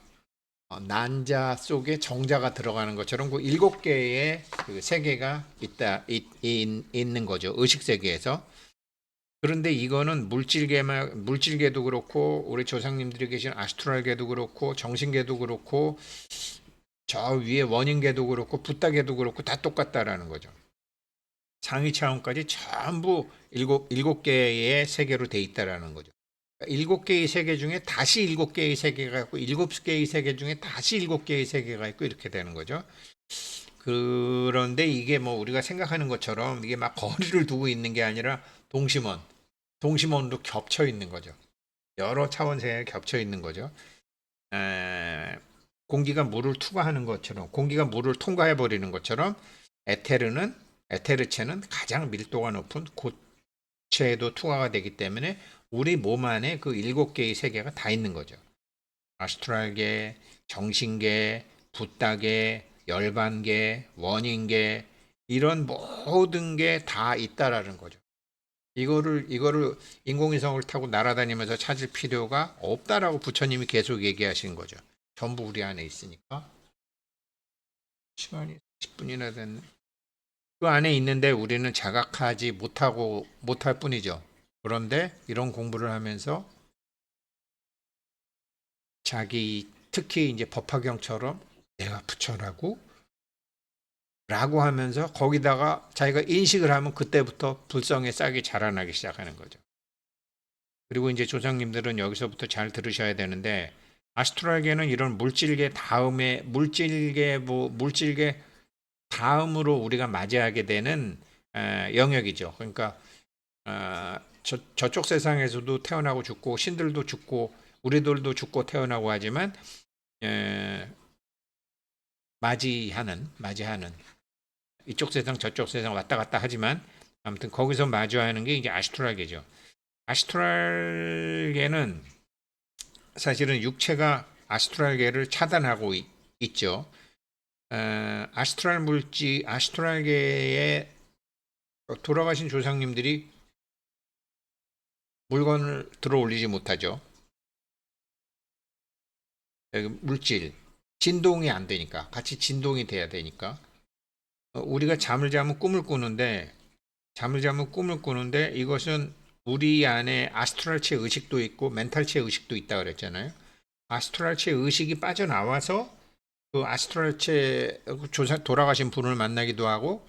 난자 속에 정자가 들어가는 것처럼 그 7개의 그 세계가 있는 거죠. 의식 세계에서. 그런데 이거는 물질계도 그렇고 우리 조상님들이 계신 아스트랄계도 그렇고 정신계도 그렇고 저 위에 원인계도 그렇고 붓다계도 그렇고 다 똑같다라는 거죠. 상위 차원까지 전부 일곱 개의 세계로 돼 있다라는 거죠. 7개의 세계 중에 다시 7개의 세계가 있고 7개의 세계 중에 다시 7개의 세계가 있고 이렇게 되는 거죠. 그런데 이게 뭐 우리가 생각하는 것처럼 이게 막 거리를 두고 있는 게 아니라 동심원으로 겹쳐 있는 거죠. 여러 차원세에 겹쳐 있는 거죠. 공기가 물을 투과하는 것처럼, 공기가 물을 통과해 버리는 것처럼 에테르체는 가장 밀도가 높은 고체에도 투과가 되기 때문에 우리 몸 안에 그 7개의 세계가 다 있는 거죠. 아스트랄계, 정신계, 붓다계, 열반계, 원인계 이런 모든 게 다 있다라는 거죠. 이거를 인공위성을 타고 날아다니면서 찾을 필요가 없다라고 부처님이 계속 얘기하시는 거죠. 전부 우리 안에 있으니까. 시간이 10분이나 됐네. 그 안에 있는데 우리는 자각하지 못할 뿐이죠. 그런데 이런 공부를 하면서 특히 이제 법화경처럼 내가 부처라고 라고 하면서 거기다가 자기가 인식을 하면 그때부터 불성의 싹이 자라나기 시작하는 거죠. 그리고 이제 조상님들은 여기서부터 잘 들으셔야 되는데 아스트랄계는 이런 물질계 다음으로 우리가 맞이하게 되는 영역이죠. 그러니까 저쪽 세상에서도 태어나고 죽고 신들도 죽고 우리들도 죽고 태어나고 하지만 맞이하는 이쪽 세상 저쪽 세상 왔다 갔다 하지만 아무튼 거기서 마주하는 게 이제 아스트랄계죠. 아스트랄계는 사실은 육체가 아스트랄계를 차단하고 있죠. 아스트랄계에 돌아가신 조상님들이 물건을 들어 올리지 못하죠. 물질, 진동이 안 되니까, 같이 진동이 돼야 되니까. 우리가 잠을 자면 꿈을 꾸는데 이것은 우리 안에 아스트랄체 의식도 있고 멘탈체 의식도 있다 그랬잖아요. 아스트랄체 의식이 빠져나와서 그 아스트랄체 돌아가신 분을 만나기도 하고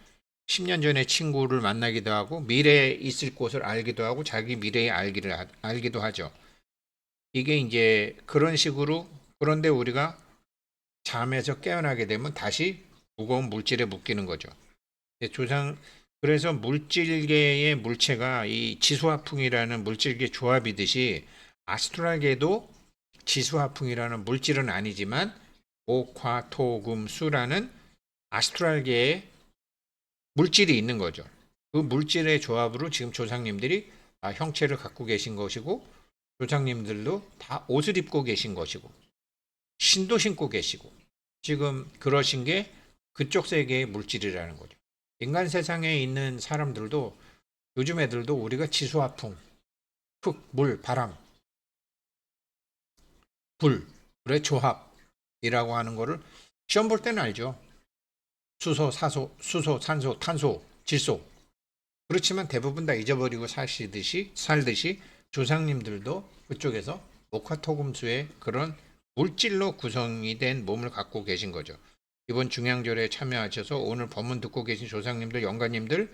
10년 전에 친구를 만나기도 하고 미래에 있을 곳을 알기도 하고 자기 미래에 알기도 하죠. 이게 이제 그런 식으로 그런데 우리가 잠에서 깨어나게 되면 다시 무거운 물질에 묶이는 거죠. 그래서 물질계의 물체가 이 지수화풍이라는 물질계 조합이듯이 아스트랄계도 지수화풍이라는 물질은 아니지만 목, 화, 토, 금, 수라는 아스트랄계의 물질이 있는 거죠. 그 물질의 조합으로 지금 조상님들이 형체를 갖고 계신 것이고, 조상님들도 다 옷을 입고 계신 것이고, 신도 신고 계시고, 지금 그러신 게 그쪽 세계의 물질이라는 거죠. 인간 세상에 있는 사람들도, 요즘 애들도 우리가 지수화풍, 흙, 물, 바람, 불의 조합이라고 하는 거를 시험 볼 때는 알죠. 수소, 산소, 탄소, 질소. 그렇지만 대부분 다 잊어버리고 살듯이 조상님들도 그쪽에서 목화토금수의 그런 물질로 구성이 된 몸을 갖고 계신 거죠. 이번 중양절에 참여하셔서 오늘 법문 듣고 계신 조상님들, 영가님들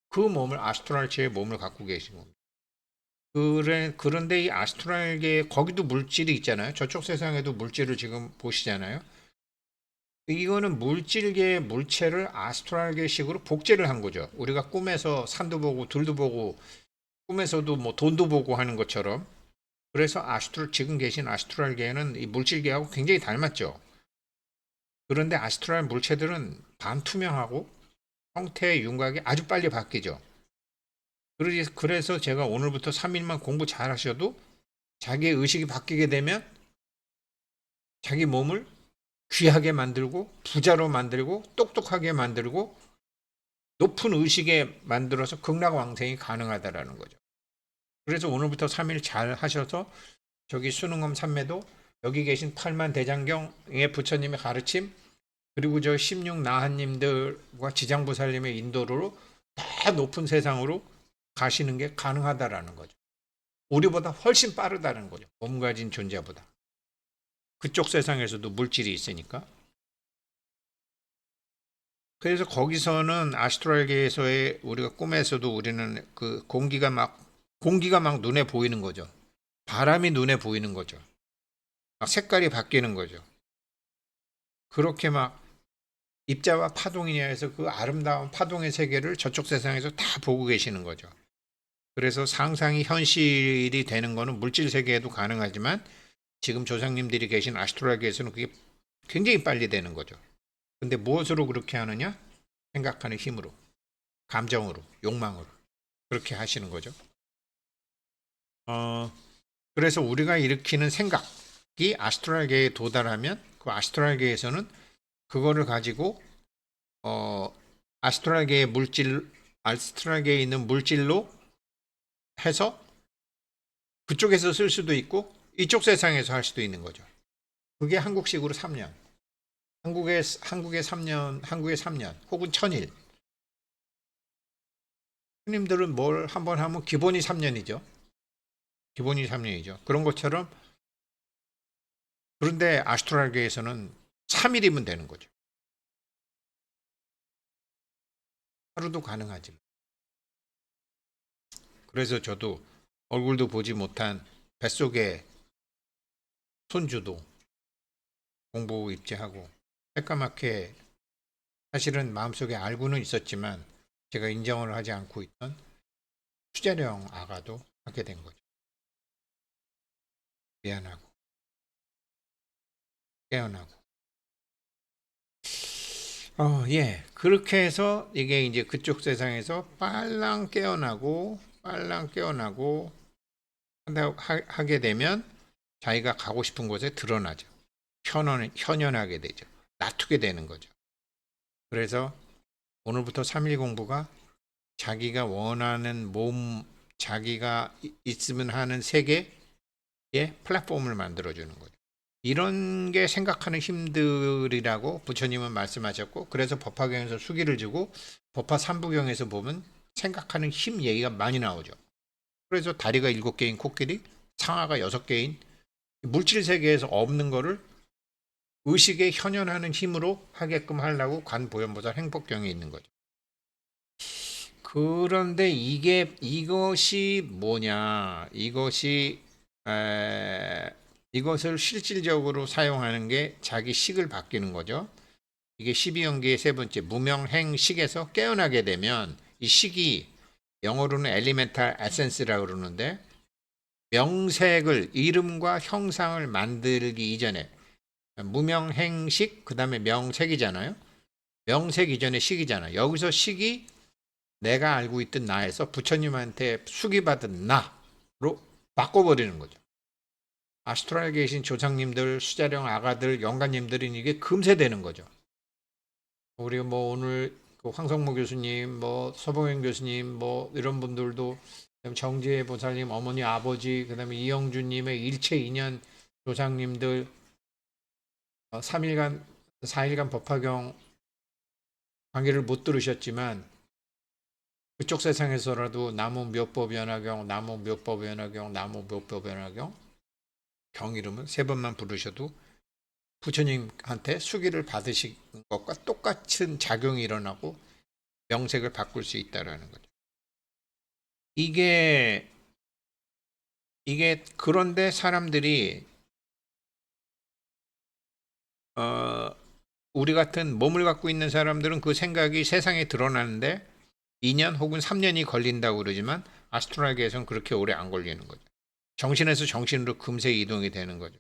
그 몸을 아스트랄체의 몸을 갖고 계신 겁니다. 그런데 이 아스트랄계 거기도 물질이 있잖아요. 저쪽 세상에도 물질을 지금 보시잖아요. 이거는 물질계의 물체를 아스트랄계식으로 복제를 한 거죠. 우리가 꿈에서 산도 보고 들도 보고 꿈에서도 뭐 돈도 보고 하는 것처럼. 그래서 지금 계신 아스트랄계는 이 물질계하고 굉장히 닮았죠. 그런데 아스트랄 물체들은 반투명하고 형태의 윤곽이 아주 빨리 바뀌죠. 그래서 제가 오늘부터 3일만 공부 잘 하셔도 자기의 의식이 바뀌게 되면 자기 몸을 귀하게 만들고 부자로 만들고 똑똑하게 만들고 높은 의식에 만들어서 극락왕생이 가능하다라는 거죠. 그래서 오늘부터 3일 잘 하셔서 저기 수능엄 삼매도 여기 계신 8만 대장경의 부처님의 가르침 그리고 저 16 나한님들과 지장부살님의 인도로 더 높은 세상으로 가시는 게 가능하다라는 거죠. 우리보다 훨씬 빠르다는 거죠. 몸 가진 존재보다. 그쪽 세상에서도 물질이 있으니까. 그래서 거기서는 아스트랄계에서의 우리가 꿈에서도 우리는 그 공기가 막 눈에 보이는 거죠. 바람이 눈에 보이는 거죠. 막 색깔이 바뀌는 거죠. 그렇게 막 입자와 파동이냐 해서 그 아름다운 파동의 세계를 저쪽 세상에서 다 보고 계시는 거죠. 그래서 상상이 현실이 되는 거는 물질 세계에도 가능하지만 지금 조상님들이 계신 아스트랄계에서는 그게 굉장히 빨리 되는 거죠. 근데 무엇으로 그렇게 하느냐? 생각하는 힘으로, 감정으로, 욕망으로 그렇게 하시는 거죠. 그래서 우리가 일으키는 생각이 아스트랄계에 도달하면 그 아스트랄계에서는 그거를 가지고 아스트랄계에 있는 물질로 해서 그쪽에서 쓸 수도 있고 이쪽 세상에서 할 수도 있는 거죠. 그게 한국식으로 3년. 한국의 3년 혹은 1000일. 스님들은 뭘 한번 하면 기본이 3년이죠. 기본이 3년이죠. 그런 것처럼 그런데 아스트랄계에서는 3일이면 되는 거죠. 하루도 가능하지만. 그래서 저도 얼굴도 보지 못한 뱃속에 손주도 공부 입지하고 새까맣게 사실은 마음속에 알고는 있었지만 제가 인정을 하지 않고 있던 수재령 아가도 하게 된 거죠. 미안하고 깨어나고 예. 그렇게 해서 이게 이제 그쪽 세상에서 빨랑 깨어나고 하게 되면 자기가 가고 싶은 곳에 드러나죠. 현현하게 되죠. 놔두게 되는 거죠. 그래서 오늘부터 3일 공부가 자기가 원하는 몸, 자기가 있으면 하는 세계의 플랫폼을 만들어주는 거죠. 이런 게 생각하는 힘들이라고 부처님은 말씀하셨고, 그래서 법화경에서 수기를 주고 법화 3부경에서 보면 생각하는 힘 얘기가 많이 나오죠. 그래서 다리가 7개인 코끼리, 상하가 6개인 물질 세계에서 없는 거를 의식에 현현하는 힘으로 하게끔 하려고 관보현보살 행복경에 있는 거죠. 그런데 이것이 뭐냐? 이것을 실질적으로 사용하는 게 자기 식을 바뀌는 거죠. 이게 12연계의 세 번째 무명행식에서 깨어나게 되면 이 식이 영어로는 엘리멘탈 에센스라고 그러는데 명색을 이름과 형상을 만들기 이전에 무명행식 그다음에 명색이잖아요. 명색 이전에 식이잖아. 여기서 식이 내가 알고 있던 나에서 부처님한테 수기받은 나로 바꿔버리는 거죠. 아스트랄에 계신 조상님들, 수자령 아가들, 영가님들이 이게 금세 되는 거죠. 우리 뭐 오늘 그 황성모 교수님, 뭐 서봉현 교수님, 뭐 이런 분들도 정지혜 보살님, 어머니, 아버지, 그다음에 이영주님의 일체 인연 조상님들 3일간, 4일간 법화경 강의를 못 들으셨지만 그쪽 세상에서라도 나무 묘법연화경, 나무 묘법연화경, 나무 묘법연화경 경 이름은 세 번만 부르셔도 부처님한테 수기를 받으신 것과 똑같은 작용이 일어나고 명색을 바꿀 수 있다라는 거죠. 이게 그런데 사람들이 우리 같은 몸을 갖고 있는 사람들은 그 생각이 세상에 드러나는데 2년 혹은 3년이 걸린다고 그러지만 아스트랄계에서는 그렇게 오래 안 걸리는 거죠. 정신에서 정신으로 금세 이동이 되는 거죠.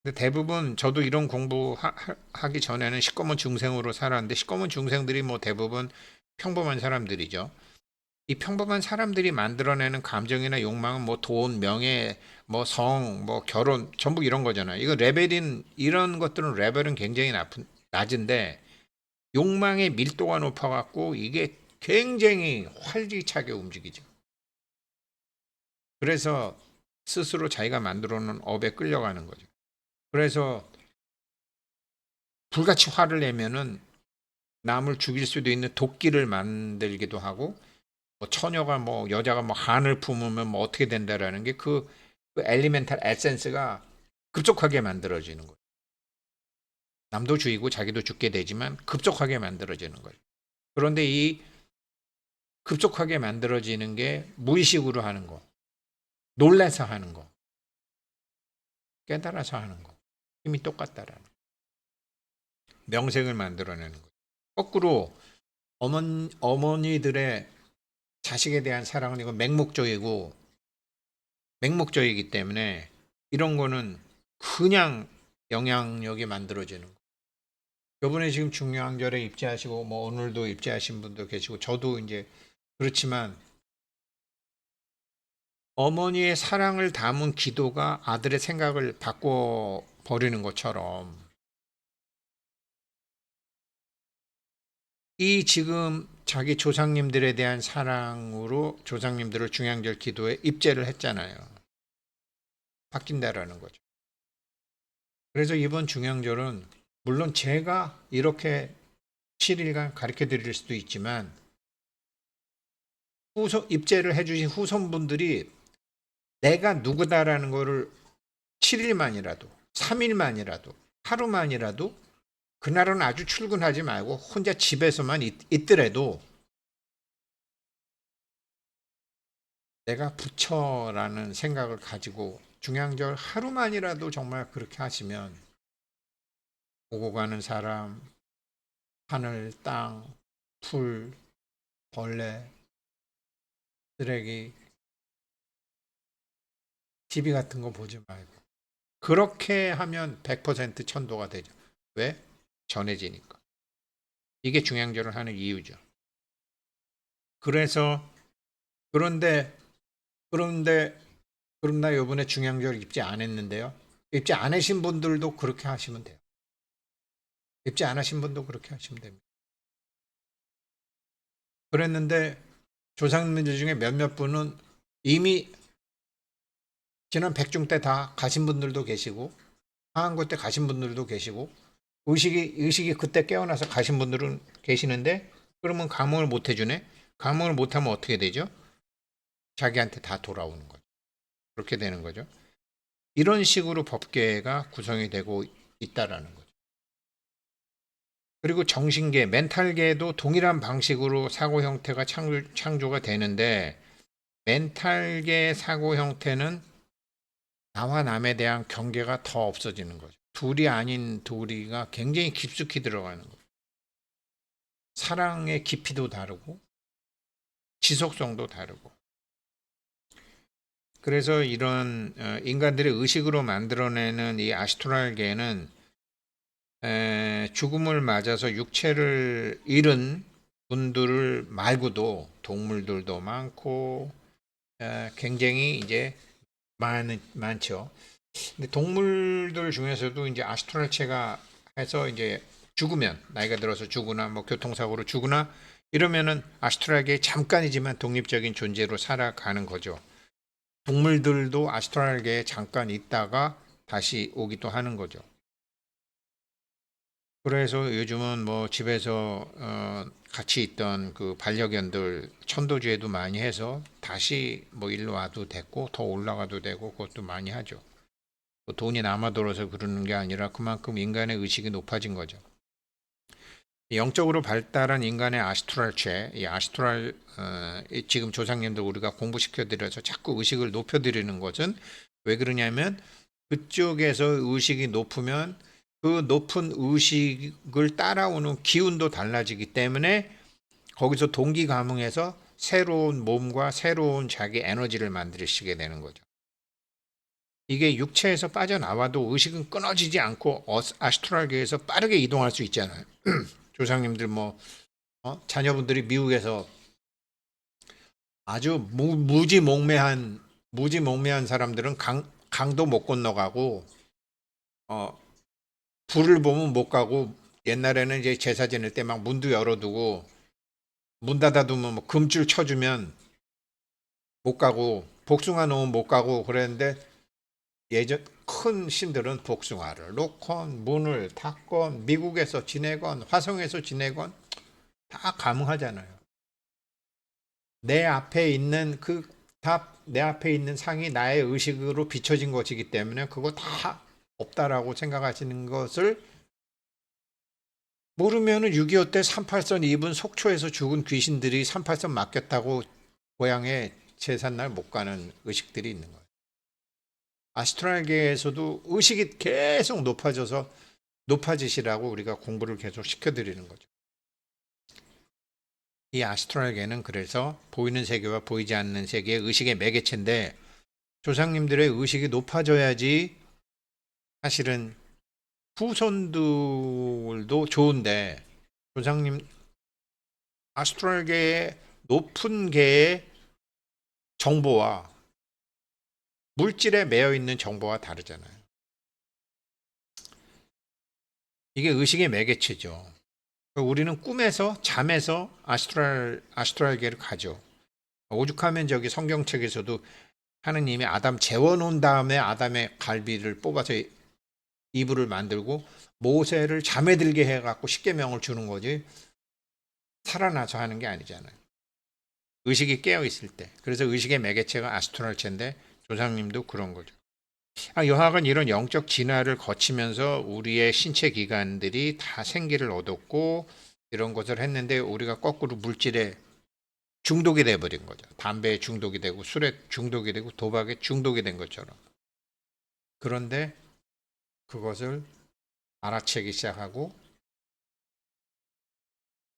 근데 대부분 저도 이런 공부하기 전에는 시꺼먼 중생으로 살았는데 시꺼먼 중생들이 뭐 대부분 평범한 사람들이죠. 이 평범한 사람들이 만들어내는 감정이나 욕망은 뭐 돈, 명예, 뭐 성, 뭐 결혼 전부 이런 거잖아요. 이거 이런 것들은 레벨은 굉장히 낮은데 욕망의 밀도가 높아갖고 이게 굉장히 활기차게 움직이죠. 그래서 스스로 자기가 만들어 놓은 업에 끌려가는 거죠. 그래서 불같이 화를 내면은 남을 죽일 수도 있는 도끼를 만들기도 하고 뭐 처녀가 뭐 여자가 뭐 한을 품으면 뭐 어떻게 된다라는 게 그 엘리멘탈 에센스가 급속하게 만들어지는 거예요. 남도 죽이고 자기도 죽게 되지만 급속하게 만들어지는 거예요. 그런데 이 급속하게 만들어지는 게 무의식으로 하는 거, 놀라서 하는 거, 깨달아서 하는 거, 힘이 똑같다라는 거. 명색을 만들어내는 거예요. 거꾸로 어머니들의 자식에 대한 사랑은 이거 맹목적이기 때문에 이런 거는 그냥 영향력이 만들어지는 거예요. 요번에 지금 중요한절에 입제하시고 뭐 오늘도 입제하신 분도 계시고 저도 이제 그렇지만 어머니의 사랑을 담은 기도가 아들의 생각을 바꿔 버리는 것처럼 이 지금 자기 조상님들에 대한 사랑으로 조상님들을 중양절 기도에 입제를 했잖아요. 바뀐다라는 거죠. 그래서 이번 중양절은 물론 제가 이렇게 7일간 가르쳐 드릴 수도 있지만 입제를 해주신 후손분들이 내가 누구다라는 거를 7일만이라도 3일만이라도 하루만이라도 그날은 아주 출근하지 말고 혼자 집에서만 있더라도 내가 부처라는 생각을 가지고 중양절 하루만이라도 정말 그렇게 하시면 오고 가는 사람, 하늘, 땅, 풀, 벌레, 쓰레기, TV 같은 거 보지 말고 그렇게 하면 100% 천도가 되죠. 왜? 전해지니까. 이게 중양절을 하는 이유죠. 그래서 그런데 그럼 나 요번에 중양절 입지 안 했는데요. 입지 안 하신 분들도 그렇게 하시면 돼요. 입지 안 하신 분도 그렇게 하시면 됩니다. 그랬는데 조상님들 중에 몇몇 분은 이미 지난 백중 때 다 가신 분들도 계시고 하한구 때 가신 분들도 계시고 의식이 그때 깨어나서 가신 분들은 계시는데 그러면 감흥을 못 해주네. 감흥을 못하면 어떻게 되죠? 자기한테 다 돌아오는 거죠. 그렇게 되는 거죠. 이런 식으로 법계가 구성이 되고 있다라는 거죠. 그리고 정신계, 멘탈계도 동일한 방식으로 사고 형태가 창조가 되는데 멘탈계 사고 형태는 나와 남에 대한 경계가 더 없어지는 거죠. 둘이 아닌 둘이가 굉장히 깊숙이 들어가는 거예요. 사랑의 깊이도 다르고 지속성도 다르고. 그래서 이런 인간들의 의식으로 만들어내는 이 아스트랄계는 죽음을 맞아서 육체를 잃은 분들 말고도 동물들도 많고 굉장히 이제 많죠. 근데 동물들 중에서도 이제 아스트랄체가 해서 이제 죽으면 나이가 들어서 죽거나 뭐 교통사고로 죽거나 이러면은 아스트랄계에 잠깐이지만 독립적인 존재로 살아가는 거죠. 동물들도 아스트랄계에 잠깐 있다가 다시 오기도 하는 거죠. 그래서 요즘은 뭐 집에서 같이 있던 그 반려견들 천도주의도 많이 해서 다시 뭐 일로 와도 됐고 더 올라가도 되고 그것도 많이 하죠. 뭐 돈이 남아돌아서 그러는 게 아니라 그만큼 인간의 의식이 높아진 거죠. 영적으로 발달한 인간의 아스트랄체, 이 아스트랄 지금 조상님들 우리가 공부시켜드려서 자꾸 의식을 높여드리는 것은 왜 그러냐면 그쪽에서 의식이 높으면 그 높은 의식을 따라오는 기운도 달라지기 때문에 거기서 동기 감흥해서 새로운 몸과 새로운 자기 에너지를 만드시게 되는 거죠. 이게 육체에서 빠져나와도 의식은 끊어지지 않고 아스트랄계에서 빠르게 이동할 수 있잖아요. 조상님들 뭐 자녀분들이 미국에서 아주 무지몽매한 사람들은 강도 못 건너가고 어, 불을 보면 못 가고 옛날에는 이제 제사 지낼 때 막 문도 열어두고 문 닫아두면 뭐 금줄 쳐주면 못 가고 복숭아 놓으면 못 가고 그랬는데 예전 큰 신들은 복숭아를 놓건 문을 닫건 미국에서 지내건 화성에서 지내건 다 가능하잖아요. 내 앞에 있는 그 답, 내 앞에 있는 상이 나의 의식으로 비춰진 것이기 때문에 그거 다 없다라고 생각하시는 것을 모르면은 6.25 때 38선 입은 속초에서 죽은 귀신들이 38선 맡겼다고 고향에 제삿날 못 가는 의식들이 있는 거예요. 아스트랄계에서도 의식이 계속 높아지시라고 우리가 공부를 계속 시켜드리는 거죠. 이 아스트랄계는 그래서 보이는 세계와 보이지 않는 세계의 의식의 매개체인데 조상님들의 의식이 높아져야지 사실은 후손들도 좋은데 조상님 아스트랄계의 높은 계의 정보와 물질에 매여 있는 정보와 다르잖아요. 이게 의식의 매개체죠. 우리는 꿈에서 잠에서 아스트랄계를 가죠. 오죽하면 저기 성경책에서도 하느님이 아담 재워놓은 다음에 아담의 갈비를 뽑아서 이불을 만들고 모세를 잠에 들게 해갖고 십계명을 주는 거지 살아나서 하는 게 아니잖아요. 의식이 깨어 있을 때. 그래서 의식의 매개체가 아스트랄체인데 조상님도 그런 거죠. 여하간 이런 영적 진화를 거치면서 우리의 신체 기관들이 다 생기를 얻었고 이런 것을 했는데 우리가 거꾸로 물질에 중독이 돼버린 거죠. 담배에 중독이 되고 술에 중독이 되고 도박에 중독이 된 것처럼. 그런데 그것을 알아채기 시작하고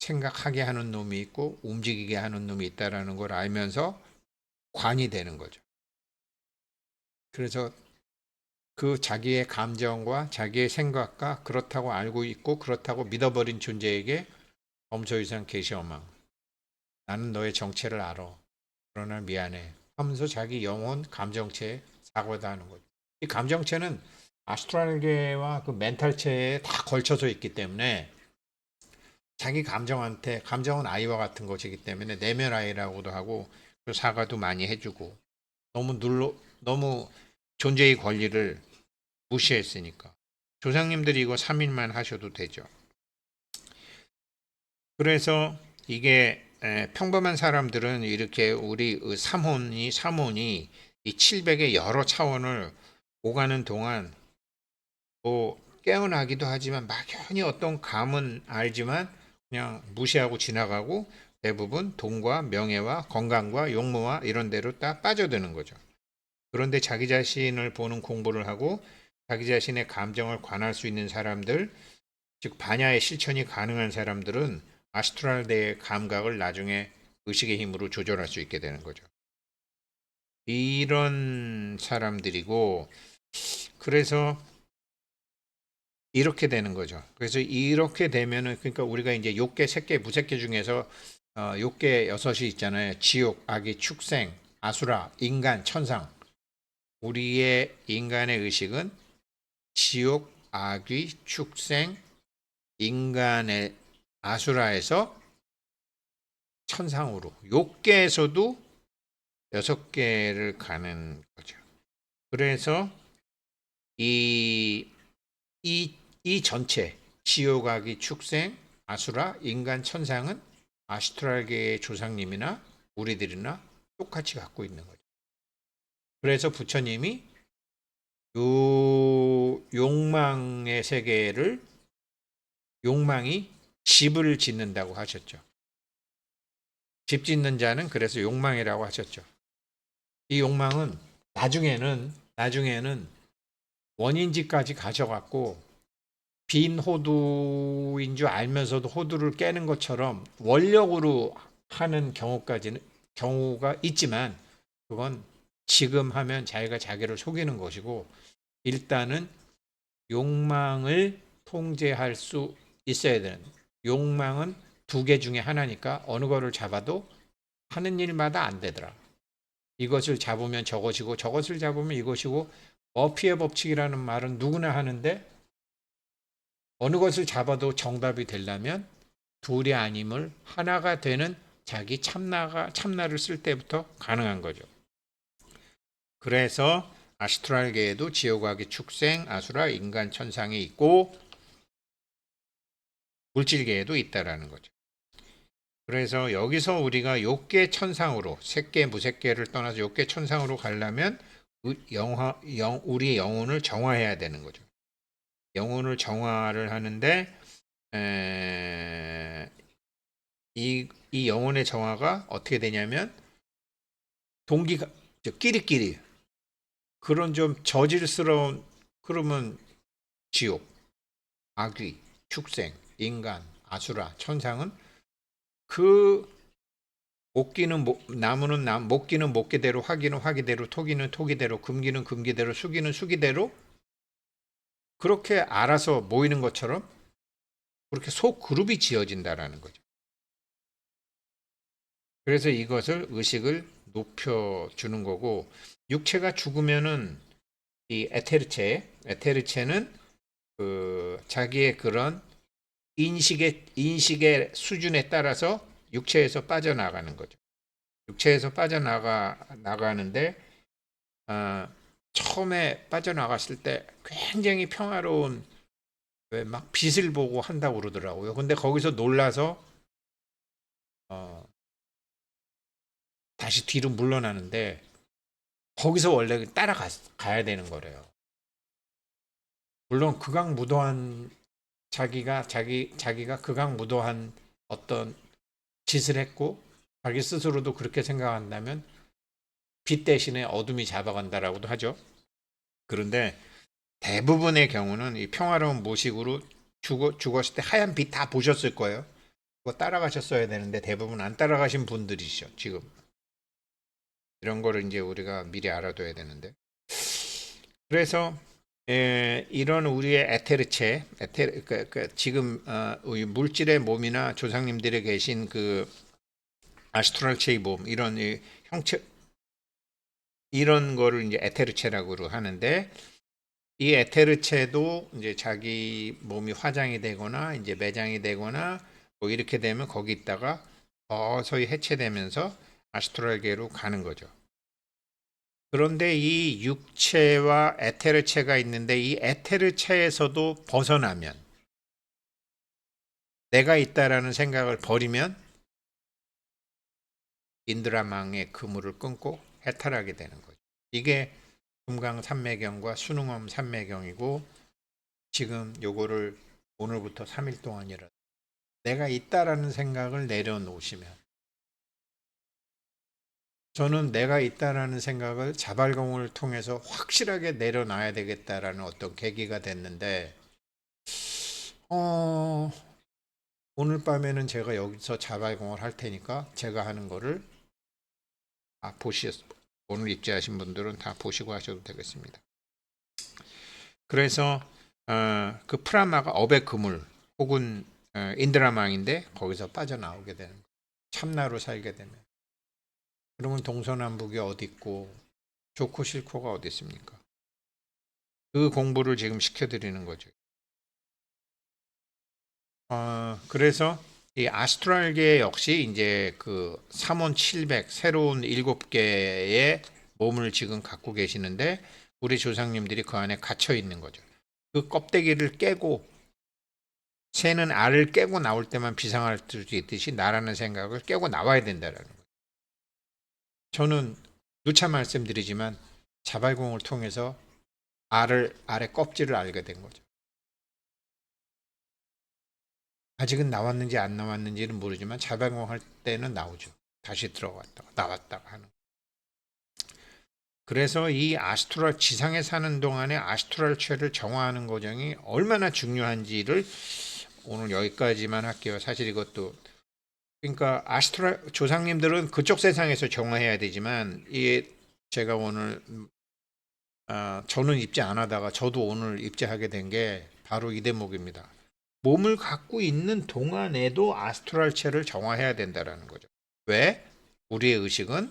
생각하게 하는 놈이 있고 움직이게 하는 놈이 있다라는 걸 알면서 관이 되는 거죠. 그래서 그 자기의 감정과 자기의 생각과 그렇다고 알고 있고 그렇다고 믿어버린 존재에게 범서 이상 계시어망 나는 너의 정체를 알아. 그러나 미안해. 하면서 자기 영혼 감정체에 사과다 하는 거죠. 이 감정체는 아스트랄계와 그 멘탈체에 다 걸쳐져 있기 때문에 자기 감정한테 감정은 아이와 같은 것이기 때문에 내면 아이라고도 하고 사과도 많이 해주고 너무 존재의 권리를 무시했으니까 조상님들이 이거 3일만 하셔도 되죠. 그래서 이게 평범한 사람들은 이렇게 우리 삼혼이 이 700의 여러 차원을 오가는 동안 뭐 깨어나기도 하지만 막연히 어떤 감은 알지만 그냥 무시하고 지나가고 대부분 돈과 명예와 건강과 용모와 이런 데로 딱 빠져드는 거죠. 그런데 자기 자신을 보는 공부를 하고 자기 자신의 감정을 관할 수 있는 사람들, 즉 반야의 실천이 가능한 사람들은 아스트랄대의 감각을 나중에 의식의 힘으로 조절할 수 있게 되는 거죠. 이런 사람들이고, 그래서 이렇게 되는 거죠. 그래서 이렇게 되면은, 그러니까 우리가 이제 욕계, 색계, 무색계 중에서 욕계 6이 있잖아요. 지옥, 악의, 축생, 아수라, 인간, 천상. 우리의 인간의 의식은 지옥, 악의, 축생, 인간의 아수라에서 천상으로, 욕계에서도 6개를 가는 거죠. 그래서 이, 이 전체, 지옥, 악의, 축생, 아수라, 인간, 천상은 아스트랄계의 조상님이나 우리들이나 똑같이 갖고 있는 거죠. 그래서 부처님이 요 욕망의 세계를, 욕망이 집을 짓는다고 하셨죠. 집 짓는 자는 그래서 욕망이라고 하셨죠. 이 욕망은 나중에는 원인지까지 가져갔고, 빈 호두인 줄 알면서도 호두를 깨는 것처럼 원력으로 하는 경우가 있지만, 그건 지금 하면 자기가 자기를 속이는 것이고, 일단은 욕망을 통제할 수 있어야 되는, 욕망은 2개 중에 하나니까 어느 거를 잡아도 하는 일마다 안 되더라. 이것을 잡으면 저것이고 저것을 잡으면 이것이고, 머피의 법칙이라는 말은 누구나 하는데, 어느 것을 잡아도 정답이 되려면 둘이 아님을 하나가 되는 자기 참나를 쓸 때부터 가능한 거죠. 그래서 아스트랄계에도 지옥악의 축생, 아수라, 인간, 천상이 있고 물질계에도 있다라는 거죠. 그래서 여기서 우리가 욕계 천상으로, 색계 무색계를 떠나서 욕계 천상으로 가려면 우리의 영혼을 정화해야 되는 거죠. 영혼을 정화를 하는데 이 영혼의 정화가 어떻게 되냐면, 동기가 끼리끼리 그런 좀 저질스러운, 그러면 지옥, 악귀, 축생, 인간, 아수라, 천상은 그 목기는 나무는 목기는 목기대로, 화기는 화기대로, 토기는 토기대로, 금기는 금기대로, 수기는 수기대로 그렇게 알아서 모이는 것처럼 그렇게 소그룹이 지어진다라는 거죠. 그래서 이것을 의식을 높여주는 거고, 육체가 죽으면은 이 에테르체는 그 자기의 그런 인식의 수준에 따라서 육체에서 빠져나가는 거죠. 육체에서 나가는데, 처음에 빠져나갔을 때 굉장히 평화로운, 왜 막 빛을 보고 한다고 그러더라고요. 근데 거기서 놀라서 어, 다시 뒤로 물러나는데, 거기서 원래 따라가야 되는 거래요. 물론 극악무도한, 자기가 극악무도한 어떤 짓을 했고 자기 스스로도 그렇게 생각한다면 빛 대신에 어둠이 잡아간다라고도 하죠. 그런데 대부분의 경우는 이 평화로운 모식으로 죽었을 때 하얀 빛 다 보셨을 거예요. 그거 따라가셨어야 되는데 대부분 안 따라가신 분들이시죠. 지금 이런 거를 이제 우리가 미리 알아둬야 되는데, 그래서 이런 우리의 지금 우리 물질의 몸이나 조상님들에 계신 그 아스트랄체의 몸, 이런 형체, 이런 거를 이제 에테르체라고 하는데, 이 에테르체도 이제 자기 몸이 화장이 되거나 이제 매장이 되거나 뭐 이렇게 되면 거기 있다가 서서히 해체되면서 아스트랄계로 가는 거죠. 그런데 이 육체와 에테르체가 있는데, 이 에테르체에서도 벗어나면, 내가 있다라는 생각을 버리면 인드라망의 그물을 끊고 해탈하게 되는 거죠. 이게 금강산매경과 순응엄 산매경이고, 지금 요거를 오늘부터 3일 동안이라 내가 있다라는 생각을 내려놓으시면 저는 내가 있다라는 생각을 자발공을 통해서 확실하게 내려놔야 되겠다라는 어떤 계기가 됐는데, 어, 오늘 밤에는 제가 여기서 자발공을 할 테니까 제가 하는 거를 오늘 입제하신 분들은 다 보시고 하셔도 되겠습니다. 그래서 그 프라마가 업의 그물 혹은 인드라망인데 거기서 빠져나오게 되는 거예요. 참나로 살게 되면. 그러면 동서남북이 어디 있고 좋고 싫고가 어디 있습니까? 그 공부를 지금 시켜드리는 거죠. 그래서 이 아스트랄계 역시 이제 그 3원700 새로운 7개의 몸을 지금 갖고 계시는데 우리 조상님들이 그 안에 갇혀 있는 거죠. 그 껍데기를 깨고 새는 알을 깨고 나올 때만 비상할 수 있듯이 나라는 생각을 깨고 나와야 된다라는 거예요. 저는 누차 말씀드리지만 자발공을 통해서 알의 껍질을 알게 된 거죠. 아직은 나왔는지 안 나왔는지는 모르지만 자발공할 때는 나오죠. 다시 들어갔다가 나왔다가 하는. 그래서 이 아스트랄 지상에 사는 동안에 아스트랄 체를 정화하는 과정이 얼마나 중요한지를 오늘 여기까지만 할게요. 사실 이것도 그러니까 아스트랄 조상님들은 그쪽 세상에서 정화해야 되지만 이 제가 오늘 저는 입제 안 하다가 저도 오늘 입제하게 된 게 바로 이 대목입니다. 몸을 갖고 있는 동안에도 아스트랄체를 정화해야 된다라는 거죠. 왜? 우리의 의식은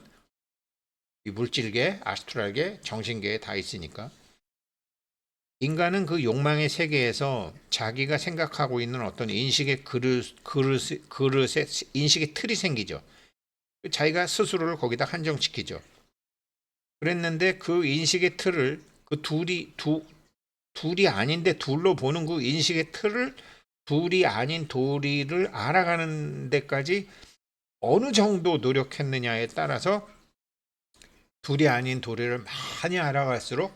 이 물질계, 아스트랄계, 정신계에 다 있으니까. 인간은 그 욕망의 세계에서 자기가 생각하고 있는 어떤 인식의 그릇에 인식의 틀이 생기죠. 자기가 스스로를 거기다 한정시키죠. 그랬는데 그 인식의 틀을 그 둘이 아닌데 둘로 보는 그 인식의 틀을 둘이 아닌 도리를 알아가는 데까지 어느 정도 노력했느냐에 따라서 둘이 아닌 도리를 많이 알아갈수록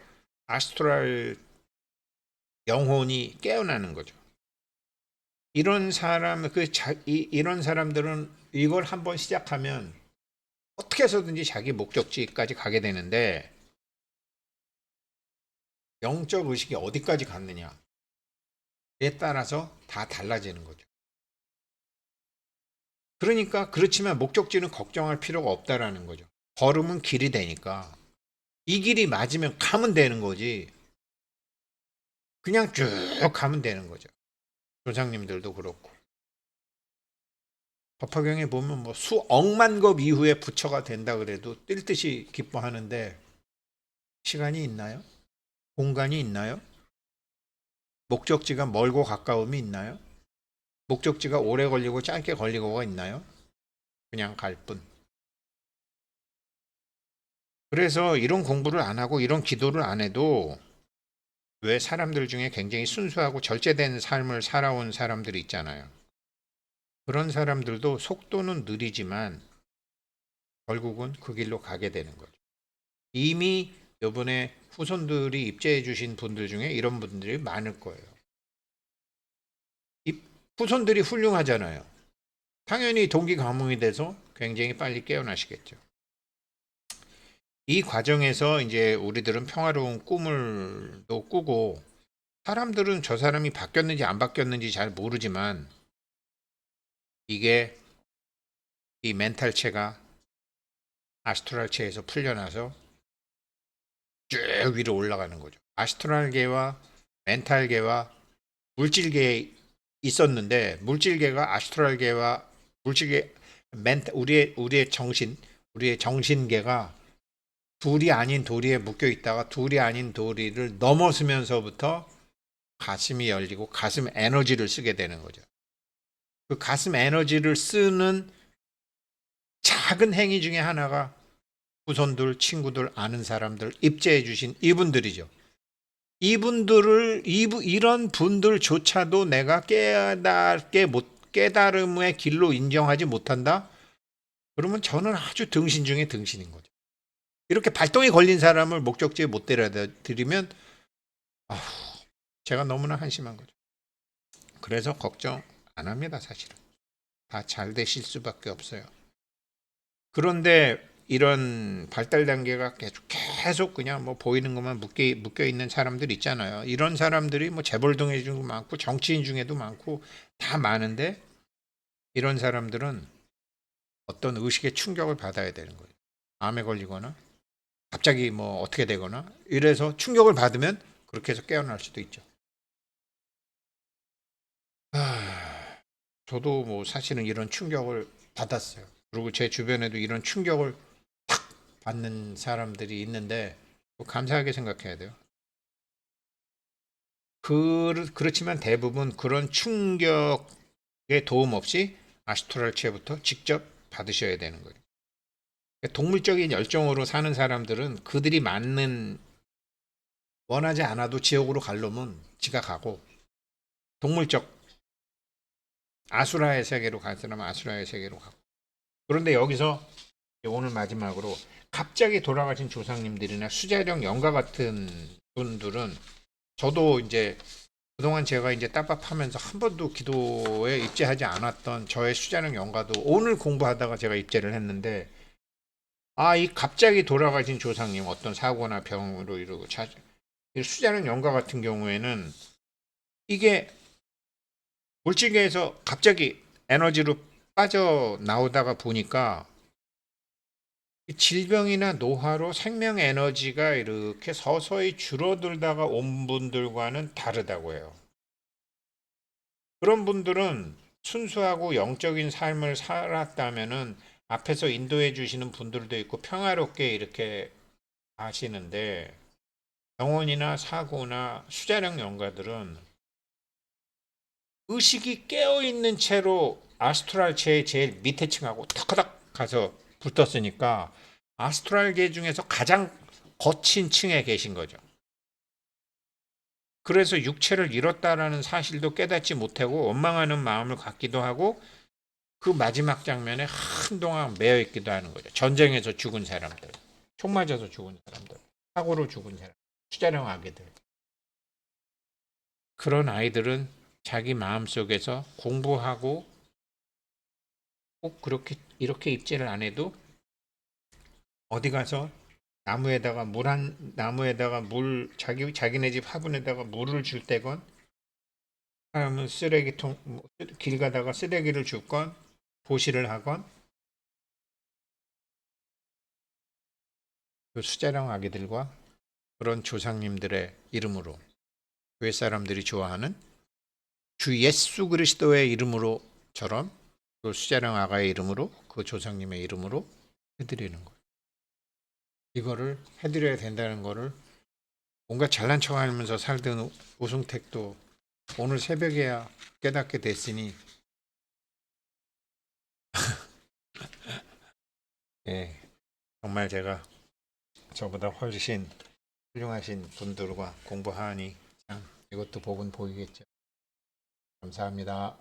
아스트랄 영혼이 깨어나는 거죠. 이런 이런 사람들은 이걸 한번 시작하면 어떻게 해서든지 자기 목적지까지 가게 되는데 영적 의식이 어디까지 갔느냐에 따라서 다 달라지는 거죠. 그러니까 그렇지만 목적지는 걱정할 필요가 없다라는 거죠. 걸음은 길이 되니까 이 길이 맞으면 가면 되는 거지. 그냥 쭉 가면 되는 거죠. 조상님들도 그렇고. 법화경에 보면 뭐 수억만 급 이후에 부처가 된다 그래도 뛸 듯이 기뻐하는데 시간이 있나요? 공간이 있나요? 목적지가 멀고 가까움이 있나요? 목적지가 오래 걸리고 짧게 걸리고가 있나요? 그냥 갈 뿐. 그래서 이런 공부를 안 하고 이런 기도를 안 해도 왜 사람들 중에 굉장히 순수하고 절제된 삶을 살아온 사람들이 있잖아요. 그런 사람들도 속도는 느리지만 결국은 그 길로 가게 되는 거죠. 이미 이번에 후손들이 입제해 주신 분들 중에 이런 분들이 많을 거예요. 후손들이 훌륭하잖아요. 당연히 동기 가뭉이 돼서 굉장히 빨리 깨어나시겠죠. 이 과정에서 이제 우리들은 평화로운 꿈을 또 꾸고 사람들은 저 사람이 바뀌었는지 안 바뀌었는지 잘 모르지만 이게 이 멘탈체가 아스트랄체에서 풀려나서 쭉 위로 올라가는 거죠. 아스트랄계와 멘탈계와 물질계에 있었는데 물질계가 아스트랄계와 물질계 우리의 정신계가 둘이 아닌 도리에 묶여 있다가 둘이 아닌 도리를 넘어서면서부터 가슴이 열리고 가슴 에너지를 쓰게 되는 거죠. 그 가슴 에너지를 쓰는 작은 행위 중에 하나가 후손들, 친구들, 아는 사람들 입제해 주신 이분들이죠. 이런 분들조차도 내가 깨달음의 길로 인정하지 못한다? 그러면 저는 아주 등신 중에 등신인 거죠. 이렇게 발동이 걸린 사람을 목적지에 못 데려다 드리면 제가 너무나 한심한 거죠. 그래서 걱정 안 합니다, 사실은. 다 잘 되실 수밖에 없어요. 그런데 이런 발달 단계가 계속 그냥 뭐 보이는 것만 묶여 있는 사람들 있잖아요. 이런 사람들이 뭐 재벌동에 중도 많고 정치인 중에도 많고 다 많은데 이런 사람들은 어떤 의식의 충격을 받아야 되는 거예요. 암에 걸리거나 갑자기 뭐 어떻게 되거나 이래서 충격을 받으면 그렇게 해서 깨어날 수도 있죠. 저도 뭐 사실은 이런 충격을 받았어요. 그리고 제 주변에도 이런 충격을 탁 받는 사람들이 있는데 뭐 감사하게 생각해야 돼요. 그렇지만 대부분 그런 충격에 도움 없이 아스트랄체부터 직접 받으셔야 되는 거예요. 동물적인 열정으로 사는 사람들은 그들이 맞는 원하지 않아도 지옥으로 갈 놈은 지가 가고 동물적 아수라의 세계로 갈 사람은 아수라의 세계로 가고 그런데 여기서 오늘 마지막으로 갑자기 돌아가신 조상님들이나 수자령 영가 같은 분들은 저도 이제 그동안 제가 이제 따밥하면서 한 번도 기도에 입재하지 않았던 저의 수자령 영가도 오늘 공부하다가 제가 입재를 했는데 이 갑자기 돌아가신 조상님 어떤 사고나 병으로 이러고 수자령 영가 같은 경우에는 이게 물질계에서 갑자기 에너지로 빠져나오다가 보니까 질병이나 노화로 생명 에너지가 이렇게 서서히 줄어들다가 온 분들과는 다르다고 해요. 그런 분들은 순수하고 영적인 삶을 살았다면은 앞에서 인도해 주시는 분들도 있고 평화롭게 이렇게 하시는데 병원이나 사고나 수자령 영가들은 의식이 깨어 있는 채로 아스트랄체의 제일 밑에 층하고 탁탁 가서 붙었으니까 아스트랄계 중에서 가장 거친 층에 계신 거죠. 그래서 육체를 잃었다라는 사실도 깨닫지 못하고 원망하는 마음을 갖기도 하고 그 마지막 장면에 한동안 매여 있기도 하는 거죠. 전쟁에서 죽은 사람들, 총 맞아서 죽은 사람들, 사고로 죽은 사람, 수자령 아기들. 그런 아이들은 자기 마음속에서 공부하고 꼭 그렇게 이렇게 입제를 안 해도 어디 가서 나무에다가 자기네 집 화분에다가 물을 줄 때건 하면 쓰레기통 길 가다가 쓰레기를 줍건 보시를 하건 그 수자령 아기들과 그런 조상님들의 이름으로 교회 사람들이 좋아하는 주 예수 그리스도의 이름으로처럼 그 수자령 아가의 이름으로 그 조상님의 이름으로 해드리는 거예요. 이거를 해드려야 된다는 거를 뭔가 잘난 척하면서 살던 오승택도 오늘 새벽에야 깨닫게 됐으니 예, 정말 제가 저보다 훨씬 훌륭하신 분들과 공부하니 참 이것도 복은 복이겠죠. 감사합니다.